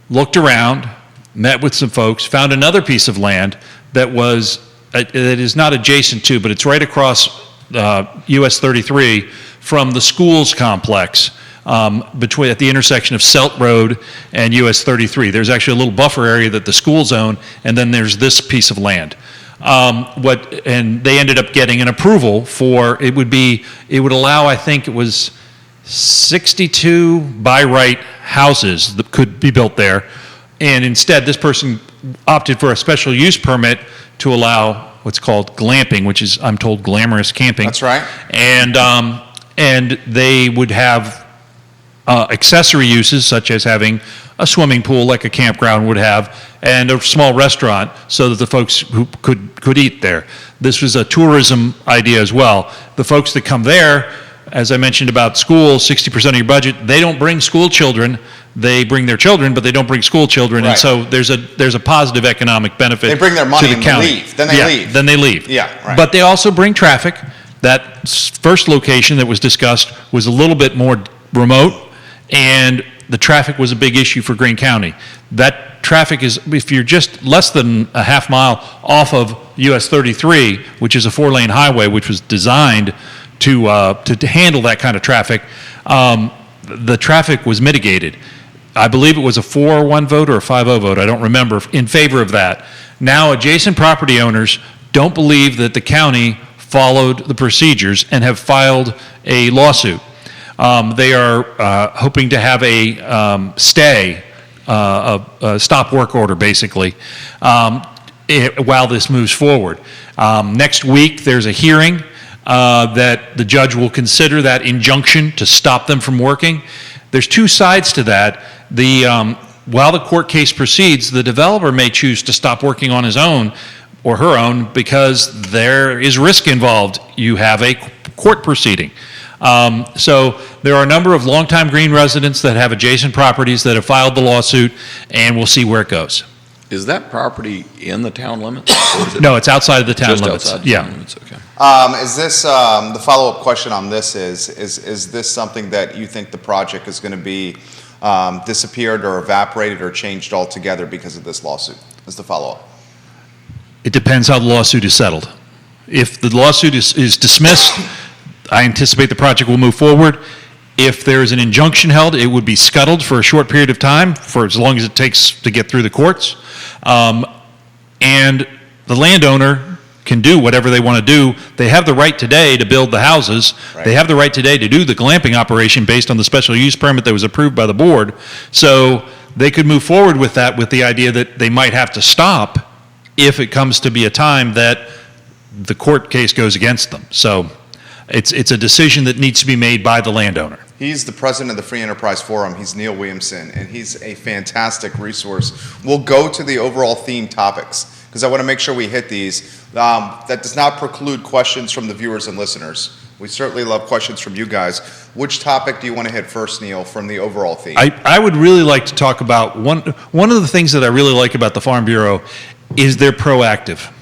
looked around, met with some folks, found another piece of land that was that is not adjacent to, but it's right across US 33 from the schools complex at the intersection of Selt Road and US 33. There's actually a little buffer area that the schools own, and then there's this piece of land. And they ended up getting an approval for, it would allow, I think it was 62 by right houses that could be built there. And instead, this person opted for a special use permit to allow what's called glamping, which is, I'm told, glamorous camping. That's right. And they would have accessory uses, such as having a swimming pool like a campground would have, and a small restaurant so that the folks who could eat there. This was a tourism idea as well. The folks that come there, as I mentioned about schools, 60% of your budget, they don't bring school children. They bring their children, but they don't bring school children. Right. And so there's a positive economic benefit. They bring their money to the and county. leave. Then they leave. Then they leave. Yeah, right. But they also bring traffic. That first location that was discussed was a little bit more remote, and the traffic was a big issue for Greene County. That traffic is, if you're just less than a half mile off of US 33, which is a 4-lane highway, which was designed to handle that kind of traffic, the traffic was mitigated. I believe it was a 4-1 vote or a 5-0 vote, I don't remember, in favor of that. Now, adjacent property owners don't believe that the county followed the procedures and have filed a lawsuit. They are hoping to have a stay, a stop work order, basically, while this moves forward. Next week, there's a hearing that the judge will consider that injunction to stop them from working. There's two sides to that. While the court case proceeds, the developer may choose to stop working on his own or her own because there is risk involved. You have a court proceeding. So there are a number of longtime Greene residents that have adjacent properties that have filed the lawsuit, and we'll see where it goes. Is that property in the town limits? Or is it No, it's outside of the town just limits. outside the Yeah. town limits? Okay. Is this, the follow-up question on this is this something that you think the project is going to be disappeared or evaporated or changed altogether because of this lawsuit? Is the follow-up. It depends how the lawsuit is settled. If the lawsuit is dismissed, I anticipate the project will move forward. If there is an injunction held, it would be scuttled for a short period of time, for as long as it takes to get through the courts. And the landowner can do whatever they want to do. They have the right today to build the houses. Right. They have the right today to do the glamping operation based on the special use permit that was approved by the board. So they could move forward with that with the idea that they might have to stop if it comes to be a time that the court case goes against them. So it's a decision that needs to be made by the landowner. He's the president of the Free Enterprise Forum. He's Neil Williamson, and he's a fantastic resource. We'll go to the overall theme topics, because I want to make sure we hit these. That does not preclude questions from the viewers and listeners. We certainly love questions from you guys. Which topic do you want to hit first, Neil, from the overall theme? I would really like to talk about, one of the things that I really like about the Farm Bureau is they're proactive.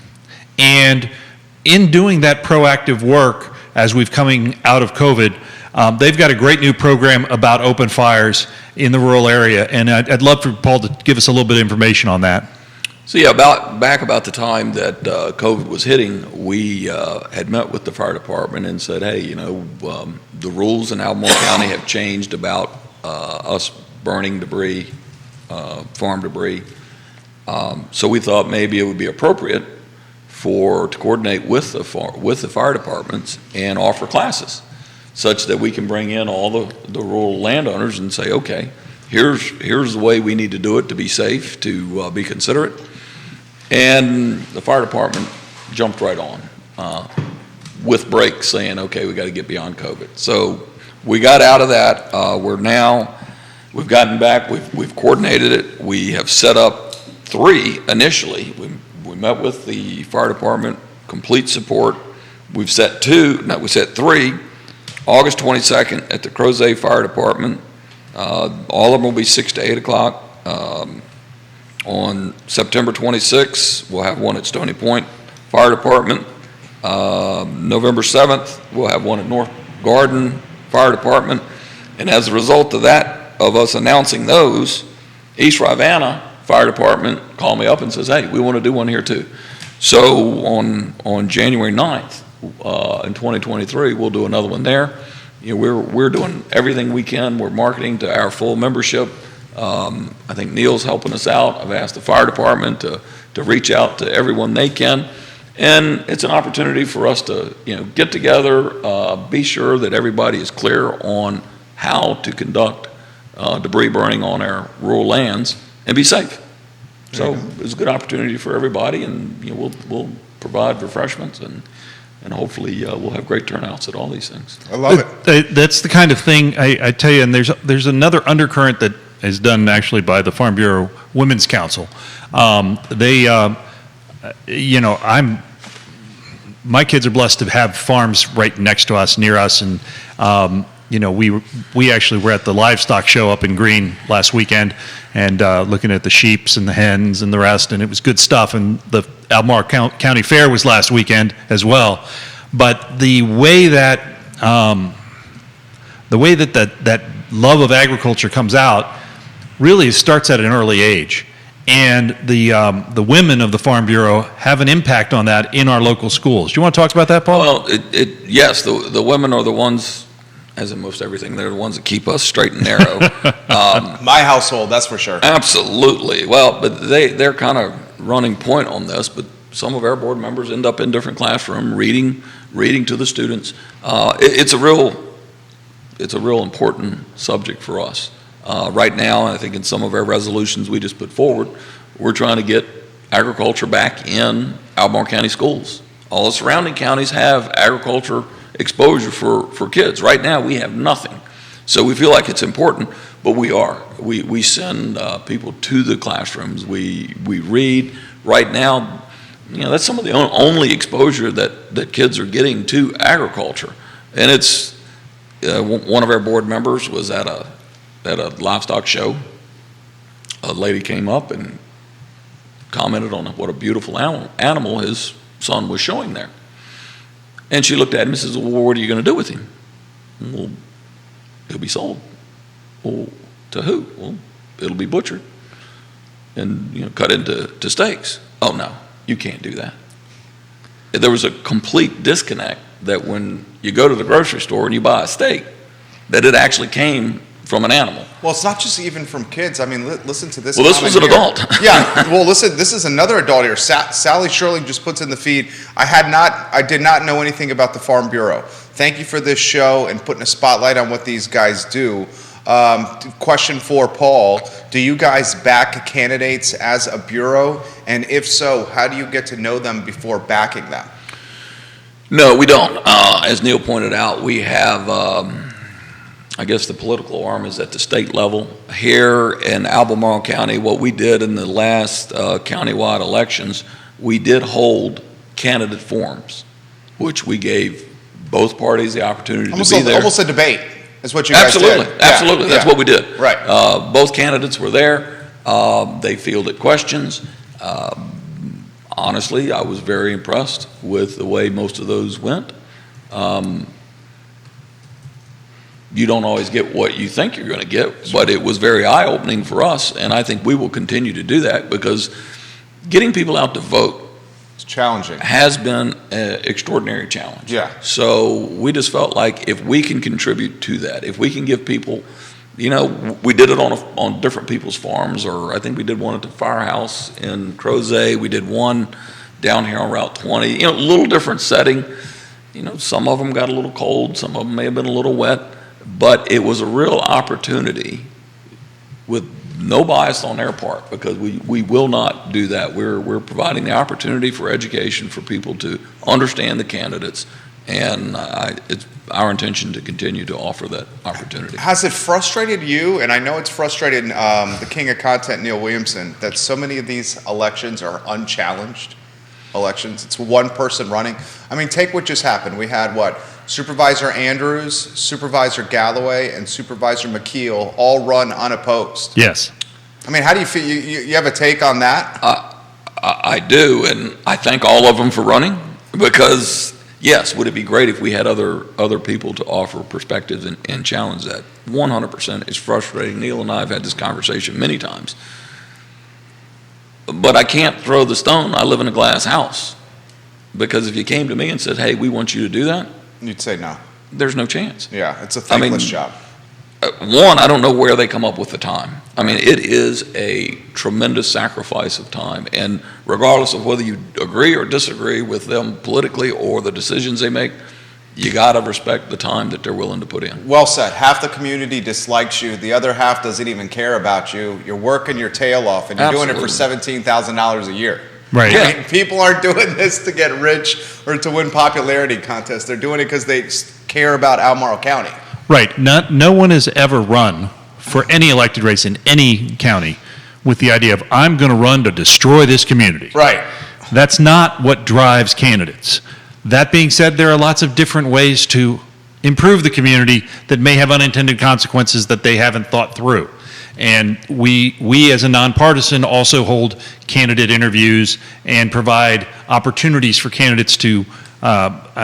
And in doing that proactive work, as we've coming out of COVID, they've got a great new program about open fires in the rural area, and I'd love for Paul to give us a little bit of information on that. So yeah, back about the time that COVID was hitting, we had met with the fire department and said, hey, the rules in Albemarle County have changed about us burning debris, farm debris. So we thought maybe it would be appropriate to coordinate with the fire departments and offer classes, such that we can bring in all the rural landowners and say, okay, here's the way we need to do it to be safe, to be considerate. And the fire department jumped right on with brakes, saying, okay, we got to get beyond COVID. So we got out of that. We've gotten back, we've coordinated it. We have set up 3 initially. We met with the fire department, complete support. We set 3, August 22nd at the Crozet Fire Department. All of them will be 6 to 8 o'clock. On September 26th, we'll have one at Stony Point Fire Department. November 7th, we'll have one at North Garden Fire Department. And as a result of that, of us announcing those, East Rivanna Fire Department called me up and says, hey, we want to do one here too. So on January 9th in 2023, we'll do another one there. We're doing everything we can. We're marketing to our full membership. I think Neil's helping us out. I've asked the fire department to reach out to everyone they can. And it's an opportunity for us to, get together, be sure that everybody is clear on how to conduct debris burning on our rural lands and be safe. So it's a good opportunity for everybody, and we'll provide refreshments, and hopefully we'll have great turnouts at all these things. I love it. That's the kind of thing I tell you, and there's another undercurrent that is done actually by the Farm Bureau Women's Council. My kids are blessed to have farms right next to us, near us, and we actually were at the livestock show up in Greene last weekend, and looking at the sheeps and the hens and the rest, and it was good stuff. And the Albemarle County Fair was last weekend as well. But the way that that love of agriculture comes out really starts at an early age. And the women of the Farm Bureau have an impact on that in our local schools. Do you want to talk about that, Paul? Well, yes, the women are the ones, as in most everything, they're the ones that keep us straight and narrow. My household, that's for sure. Absolutely. Well, but they're kind of running point on this, but some of our board members end up in different classrooms reading to the students. It's a real important subject for us. Right now, I think in some of our resolutions we just put forward, we're trying to get agriculture back in Albemarle County schools. All the surrounding counties have agriculture exposure for kids. Right now, we have nothing. So we feel like it's important, but we send people to the classrooms. We read. Right now, that's some of the only exposure that kids are getting to agriculture. And it's one of our board members was at a livestock show. A lady came up and commented on what a beautiful animal his son was showing there. And she looked at him and says, well, what are you going to do with him? Well, he'll be sold. Well, to who? Well, it'll be butchered and cut into steaks. Oh, no, you can't do that. There was a complete disconnect that when you go to the grocery store and you buy a steak, that it actually came from an animal. Well, it's not just even from kids. I mean, listen to this. Well, this was an adult. Yeah. Well, listen, this is another adult here. Sally Shirley just puts in the feed. I did not know anything about the Farm Bureau. Thank you for this show and putting a spotlight on what these guys do. Question for Paul: do you guys back candidates as a bureau? And if so, how do you get to know them before backing them? No, we don't. As Neil pointed out, we have. I guess the political arm is at the state level. Here in Albemarle County, what we did in the last countywide elections, we did hold candidate forums, which we gave both parties the opportunity to be there. Almost a debate is what you guys did. Absolutely. That's what we did. Right. Both candidates were there. They fielded questions. Honestly, I was very impressed with the way most of those went. You don't always get what you think you're going to get, but it was very eye-opening for us, and I think we will continue to do that because getting people out to vote it's challenging. Has been an extraordinary challenge. Yeah. So we just felt like if we can contribute to that, if we can give people, we did it on different people's farms, or I think we did one at the firehouse in Crozet. We did one down here on Route 20, a little different setting. Some of them got a little cold, some of them may have been a little wet. But it was a real opportunity with no bias on their part, because we will not do that. We're providing the opportunity for education for people to understand the candidates, and it's our intention to continue to offer that opportunity. Has it frustrated you, and I know it's frustrated the king of content, Neil Williamson, that so many of these elections are unchallenged elections? It's one person running. I mean, take what just happened. We had Supervisor Andrews, Supervisor Galloway, and Supervisor McKeel all run unopposed. Yes. I mean, how do you feel? You have a take on that? I do, and I thank all of them for running, because yes, would it be great if we had other people to offer perspectives and challenge that? 100%. It's frustrating. Neil and I have had this conversation many times. But I can't throw the stone. I live in a glass house. Because if you came to me and said, hey, we want you to do that, You'd say no. there's no chance. Yeah, it's a thankless job. One, I don't know where they come up with the time. I mean, it is a tremendous sacrifice of time. And regardless of whether you agree or disagree with them politically or the decisions they make, you got to respect the time that they're willing to put in. Well said. Half the community dislikes you. The other half doesn't even care about you. You're working your tail off, and you're doing it for $17,000 a year. Right. I mean, people aren't doing this to get rich or to win popularity contests. They're doing it because they care about Albemarle County. Right. No one has ever run for any elected race in any county with the idea of, I'm going to run to destroy this community. Right. That's not what drives candidates. That being said, there are lots of different ways to improve the community that may have unintended consequences that they haven't thought through. And we as a nonpartisan also hold candidate interviews and provide opportunities for candidates to,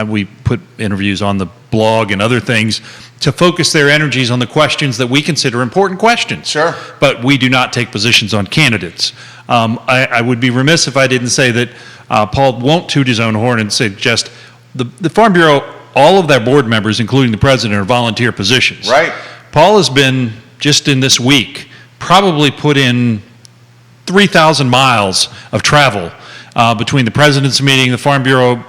we put interviews on the blog and other things to focus their energies on the questions that we consider important questions. Sure. But we do not take positions on candidates. I would be remiss if I didn't say that Paul won't toot his own horn and suggest the Farm Bureau, all of their board members, including the president, are volunteer positions. Right. Paul has been, just in this week, probably put in 3,000 miles of travel between the president's meeting, the Farm Bureau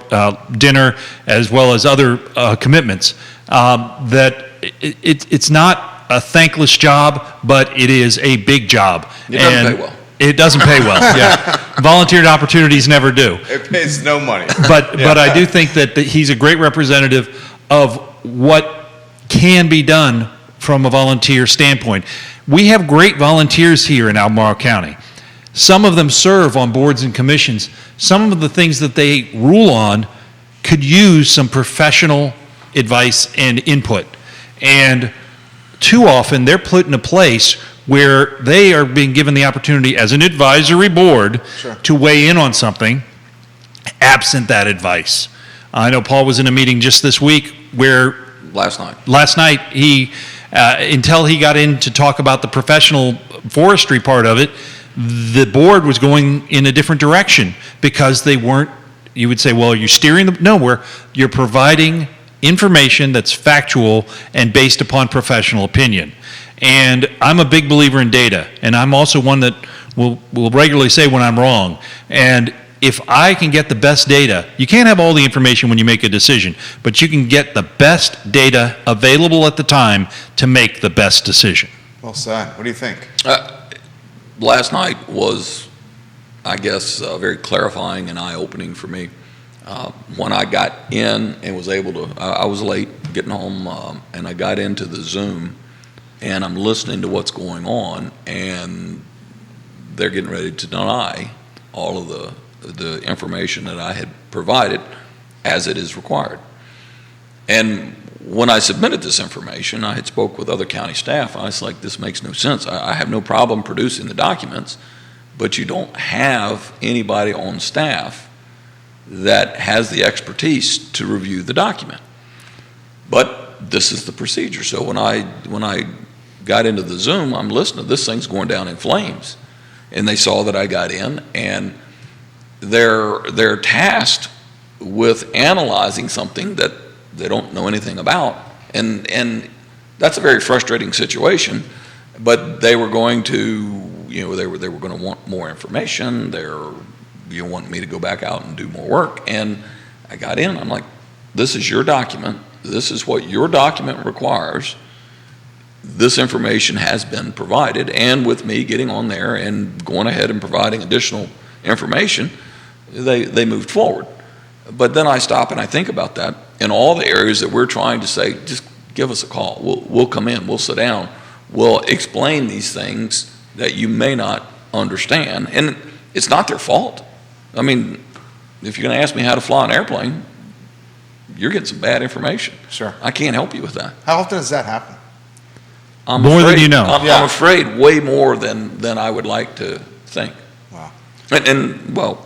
dinner, as well as other commitments, that it's not a thankless job, but it is a big job. It doesn't pay well. It doesn't pay well, yeah. Volunteered opportunities never do. It pays no money. But I do think that he's a great representative of what can be done from a volunteer standpoint. We have great volunteers here in Albemarle County. Some of them serve on boards and commissions. Some of the things that they rule on could use some professional advice and input. And too often they're put in a place where they are being given the opportunity as an advisory board to weigh in on something absent that advice. I know Paul was in a meeting just this week where Last night, he, until he got in to talk about the professional forestry part of it, the board was going in a different direction because they weren't, you would say, well, are you steering them? No, you're providing information that's factual and based upon professional opinion. And I'm a big believer in data, and I'm also one that will regularly say when I'm wrong. And if I can get the best data, you can't have all the information when you make a decision, but you can get the best data available at the time to make the best decision. Well said. What do you think? last night was, I guess, very clarifying and eye-opening for me. When I got in and was able to, I was late getting home, and I got into the Zoom, and I'm listening to what's going on, and they're getting ready to deny all of the information that I had provided as it is required. And when I submitted this information, I had spoke with other county staff. I was like, this makes no sense. I have no problem producing the documents, but you don't have anybody on staff that has the expertise to review the document. But this is the procedure. So when I got into the Zoom, I'm listening, this thing's going down in flames. And they saw that I got in, and they're tasked with analyzing something that they don't know anything about. And that's a very frustrating situation, but they were going to, they were going to want more information. You want me to go back out and do more work. And I got in, I'm like, this is your document. This is what your document requires. this information has been provided, and with me getting on there and going ahead and providing additional information, they moved forward. But then I stop and I think about that in all the areas that we're trying to say, just give us a call. We'll come in, we'll sit down, we'll explain these things that you may not understand. And it's not their fault. I mean, if you're going to ask me how to fly an airplane, you're getting some bad information. Sure. I can't help you with that. How often does that happen? More than you know. I'm afraid way more than I would like to think. Wow. And well,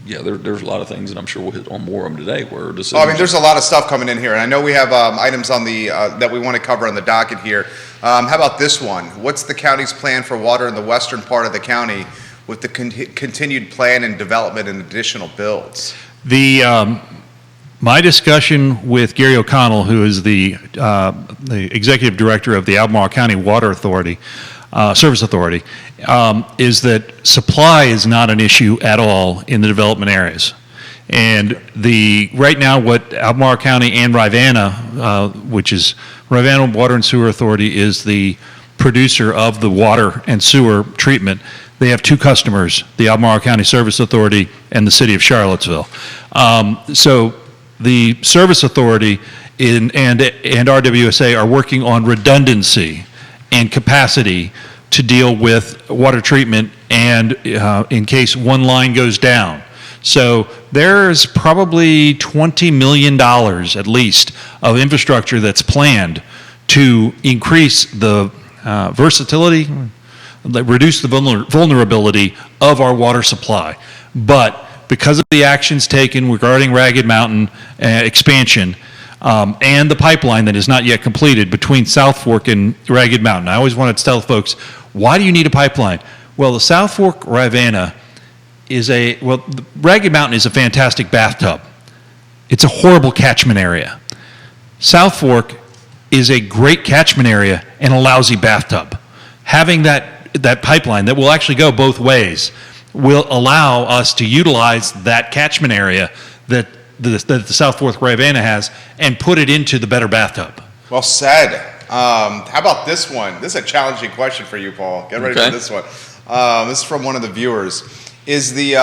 yeah, there's a lot of things, and I'm sure we'll hit on more of them today. Where decisions. Well, I mean, there's a lot of stuff coming in here, and I know we have items on the that we want to cover on the docket here. How about this one? What's the county's plan for water in the western part of the county with the continued plan and development and additional builds? My discussion with Gary O'Connell, who is the executive director of the Albemarle County Water Authority, Service Authority, is that supply is not an issue at all in the development areas. And right now what Albemarle County and Rivanna, which is Rivanna Water and Sewer Authority, is the producer of the water and sewer treatment. They have two customers, the Albemarle County Service Authority and the City of Charlottesville. So the Service Authority and RWSA are working on redundancy and capacity to deal with water treatment and in case one line goes down. So there's probably $20 million at least of infrastructure that's planned to increase the versatility, reduce the vulnerability of our water supply. But because of the actions taken regarding Ragged Mountain expansion and the pipeline that is not yet completed between South Fork and Ragged Mountain, I always wanted to tell folks, why do you need a pipeline? Well, the South Fork Ravanna the Ragged Mountain is a fantastic bathtub. It's a horrible catchment area. South Fork is a great catchment area and a lousy bathtub. Having that pipeline that will actually go both ways will allow us to utilize that catchment area that the South Fork Ravanna has and put it into the better bathtub. Well said. How about this one? This is a challenging question for you, Paul. Get ready for this one. This is from one of the viewers. Is the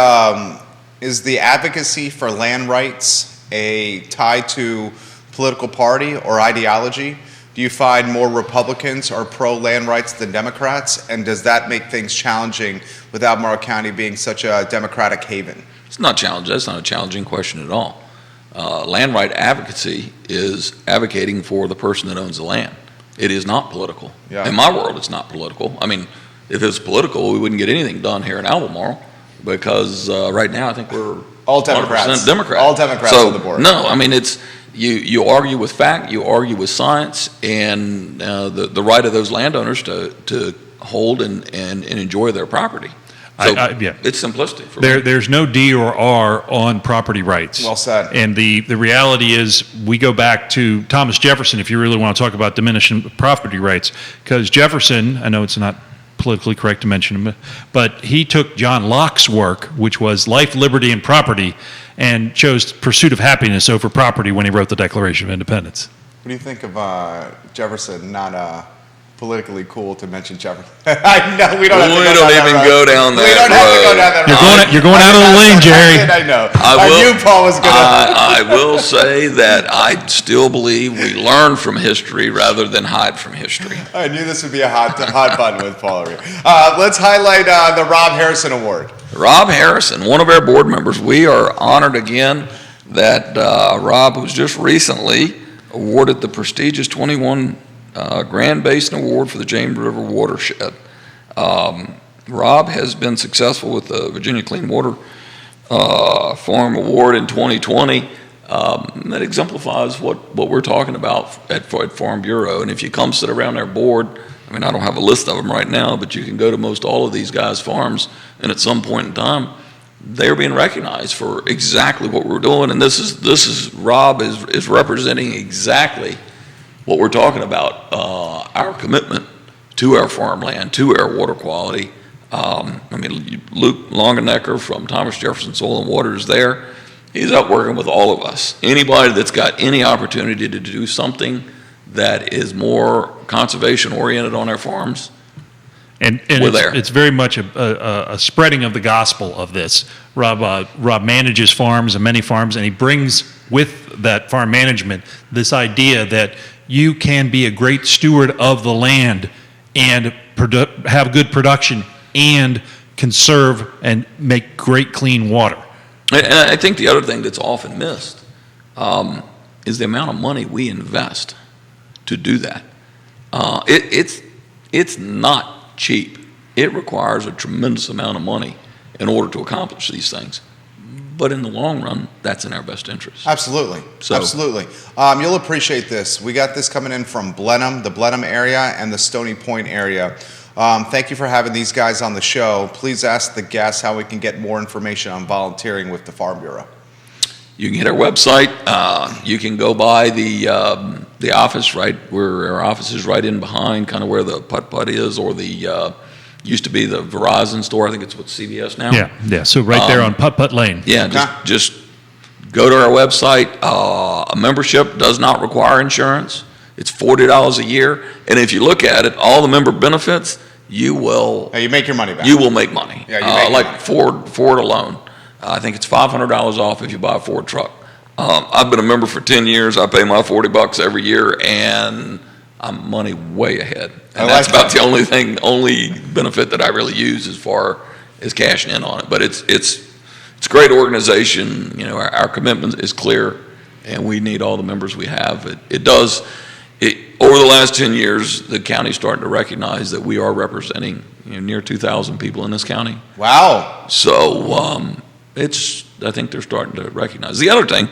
advocacy for land rights tied to political party or ideology? Do you find more Republicans are pro-land rights than Democrats? And does that make things challenging with Albemarle County being such a Democratic haven? It's not challenging. That's not a challenging question at all. Land right advocacy is advocating for the person that owns the land. It is not political. Yeah. In my world, it's not political. I mean, if it was political, we wouldn't get anything done here in Albemarle because right now I think we're all Democrats. 100% Democrat. All Democrats on the board. No, I mean, it's you argue with fact, you argue with science, and the right of those landowners to hold and enjoy their property. So yeah. It's simplistic for me. There's no D or R on property rights. Well said. And the reality is we go back to Thomas Jefferson if you really want to talk about diminishing property rights, because Jefferson, I know it's not politically correct to mention him, but he took John Locke's work, which was life, liberty, and property, and chose pursuit of happiness over property when he wrote the Declaration of Independence. What do you think of Jefferson? Not politically cool to mention Jefferson. I know we don't have to go down that road. We don't have to go down that road. You're going out of the lane, Jerry. I know. I knew Paul was going to. I will say that I still believe we learn from history rather than hide from history. I knew this would be a hot button with Paul. Let's highlight the Rob Harrison Award. Rob Harrison, one of our board members. We are honored again that Rob was just recently awarded the prestigious 21 Grand Basin Award for the James River Watershed. Rob has been successful with the Virginia Clean Water Farm Award in 2020. That exemplifies what we're talking about at Farm Bureau. And if you come sit around their board, I mean, I don't have a list of them right now, but you can go to most all of these guys' farms, and at some point in time, they're being recognized for exactly what we're doing. And this is Rob is representing exactly what we're talking about, our commitment to our farmland, to our water quality. I mean, Luke Longenecker from Thomas Jefferson Soil and Water is there. He's out working with all of us. Anybody that's got any opportunity to do something that is more conservation-oriented on our farms, And we're there. it's very much a spreading of the gospel of this. Rob manages farms and many farms, and he brings with that farm management this idea that you can be a great steward of the land and have good production and conserve and make great clean water. And I think the other thing that's often missed is the amount of money we invest to do that. It's not cheap. It requires a tremendous amount of money in order to accomplish these things. But in the long run, that's in our best interest. Absolutely. So- Absolutely. You'll appreciate this. We got this coming in from Blenheim, the Blenheim area, and the Stony Point area. Thank you for having these guys on the show. Please ask the guests how we can get more information on volunteering with the Farm Bureau. You can hit our website. You can go by the office, right where our office is, right in behind, kind of where the putt-putt is, or the used to be the Verizon store. I think it's what CVS now. Yeah. So right there on Putt Putt Lane. Yeah, just go to our website. A membership does not require insurance. It's $40 a year, and if you look at it, all the member benefits, you will. Now you make your money back. You will make money. Yeah, you make like money. Ford alone. I think it's $500 off if you buy a Ford truck. I've been a member for 10 years. I pay my $40 every year, and I'm money way ahead. And that's about the only benefit that I really use as far as cashing in on it. But it's a great organization. You know, our commitment is clear, and we need all the members we have. Over the last 10 years, the county's starting to recognize that we are representing near 2,000 people in this county. Wow. So I think they're starting to recognize. The other thing,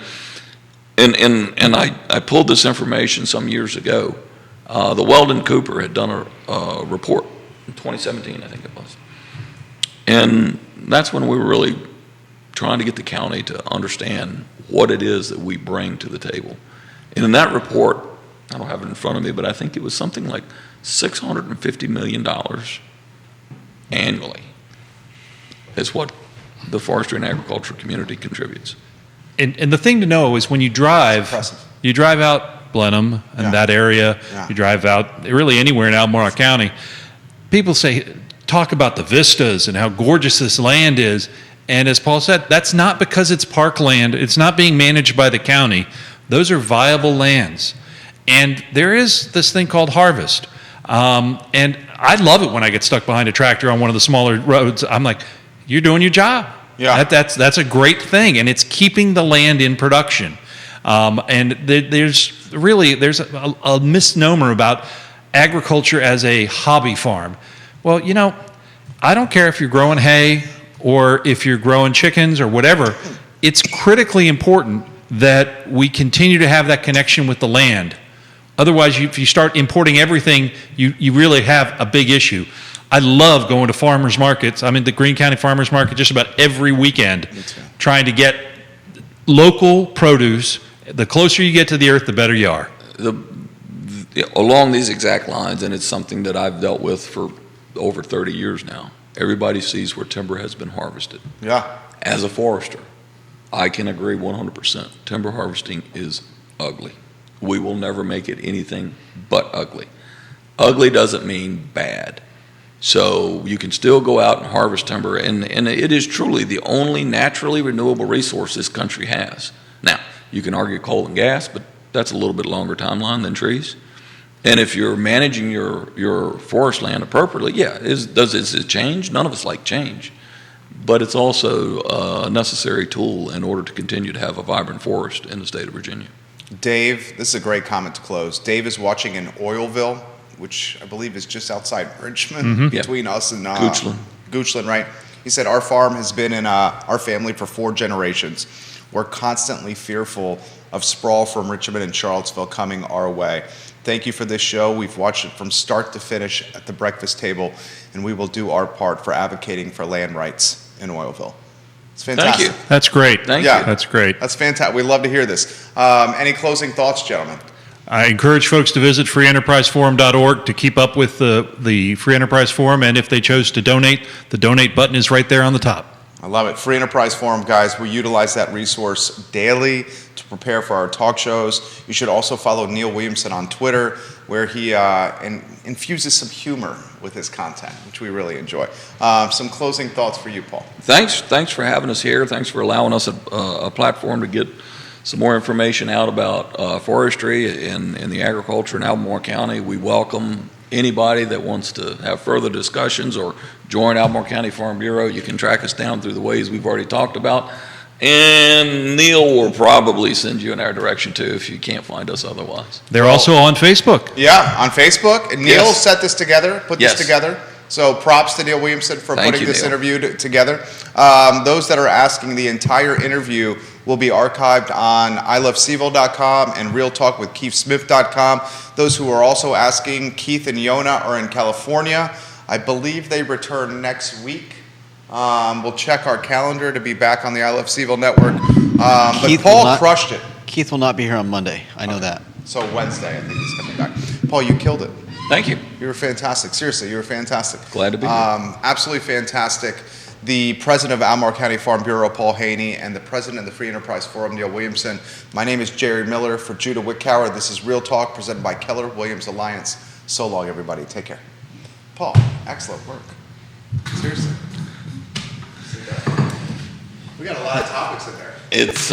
and I pulled this information some years ago. The Weldon Cooper had done a report in 2017, I think it was. And that's when we were really trying to get the county to understand what it is that we bring to the table. And in that report, I don't have it in front of me, but I think it was something like $650 million annually is what the forestry and agriculture community contributes. And the thing to know is when you drive out Blenheim and that area, you drive out really anywhere in Albemarle County, people talk about the vistas and how gorgeous this land is. And as Paul said, that's not because it's parkland. It's not being managed by the county. Those are viable lands. And there is this thing called harvest. And I love it when I get stuck behind a tractor on one of the smaller roads. I'm like, you're doing your job. Yeah. That's a great thing. And it's keeping the land in production. And there's a misnomer about agriculture as a hobby farm. Well, I don't care if you're growing hay or if you're growing chickens or whatever. It's critically important that we continue to have that connection with the land. Otherwise, if you start importing everything, you really have a big issue. I love going to farmers markets. I'm in the Greene County Farmers Market just about every weekend, trying to get local produce. The closer you get to the earth, the better you are. Along these exact lines, and it's something that I've dealt with for over 30 years now, everybody sees where timber has been harvested. Yeah. As a forester, I can agree 100%. Timber harvesting is ugly. We will never make it anything but ugly. Ugly doesn't mean bad. So you can still go out and harvest timber, and it is truly the only naturally renewable resource this country has. Now, you can argue coal and gas, but that's a little bit longer timeline than trees. And if you're managing your forest land appropriately, does it change? None of us like change. But it's also a necessary tool in order to continue to have a vibrant forest in the state of Virginia. Dave, this is a great comment to close. Dave is watching in Oilville, which I believe is just outside Richmond, between us and Goochland, right? He said, our farm has been in our family for 4 generations. We're constantly fearful of sprawl from Richmond and Charlottesville coming our way. Thank you for this show. We've watched it from start to finish at the breakfast table, and we will do our part for advocating for land rights in Oilville. It's fantastic. Thank you. That's great. Thank you. That's great. That's fantastic. We love to hear this. Any closing thoughts, gentlemen? I encourage folks to visit freeenterpriseforum.org to keep up with the Free Enterprise Forum, and if they chose to donate, the donate button is right there on the top. I love it. Free Enterprise Forum, guys. We utilize that resource daily to prepare for our talk shows. You should also follow Neil Williamson on Twitter, where he infuses some humor with his content, which we really enjoy. Some closing thoughts for you, Paul. Thanks for having us here. Thanks for allowing us a platform to get some more information out about forestry in the agriculture in Albemarle County. We welcome anybody that wants to have further discussions or join Albemarle County Farm Bureau. You can track us down through the ways we've already talked about. And Neil will probably send you in our direction too if you can't find us otherwise. They're also on Facebook. Yeah, on Facebook. And Neil Yes. set this together, put this together. So props to Neil Williamson for Thank putting you, this Neil. interview together. Those that are asking, the entire interview will be archived on ilovecville.com and realtalkwithkeithsmith.com. Those who are also asking, Keith and Yona are in California. I believe they return next week. We'll check our calendar to be back on the I Love CVille Network. But Keith Paul will not- crushed it. Keith will not be here on Monday. I know that. So Wednesday, I think he's coming back. Paul, you killed it. Thank you. You were fantastic. Seriously, you were fantastic. Glad to be here. Absolutely fantastic. The president of Albemarle County Farm Bureau, Paul Haney, and the president of the Free Enterprise Forum, Neil Williamson. My name is Jerry Miller for Judah Wickower. This is Real Talk presented by Keller Williams Alliance. So long, everybody. Take care. Paul, excellent work. Seriously. We got a lot of topics in there. It's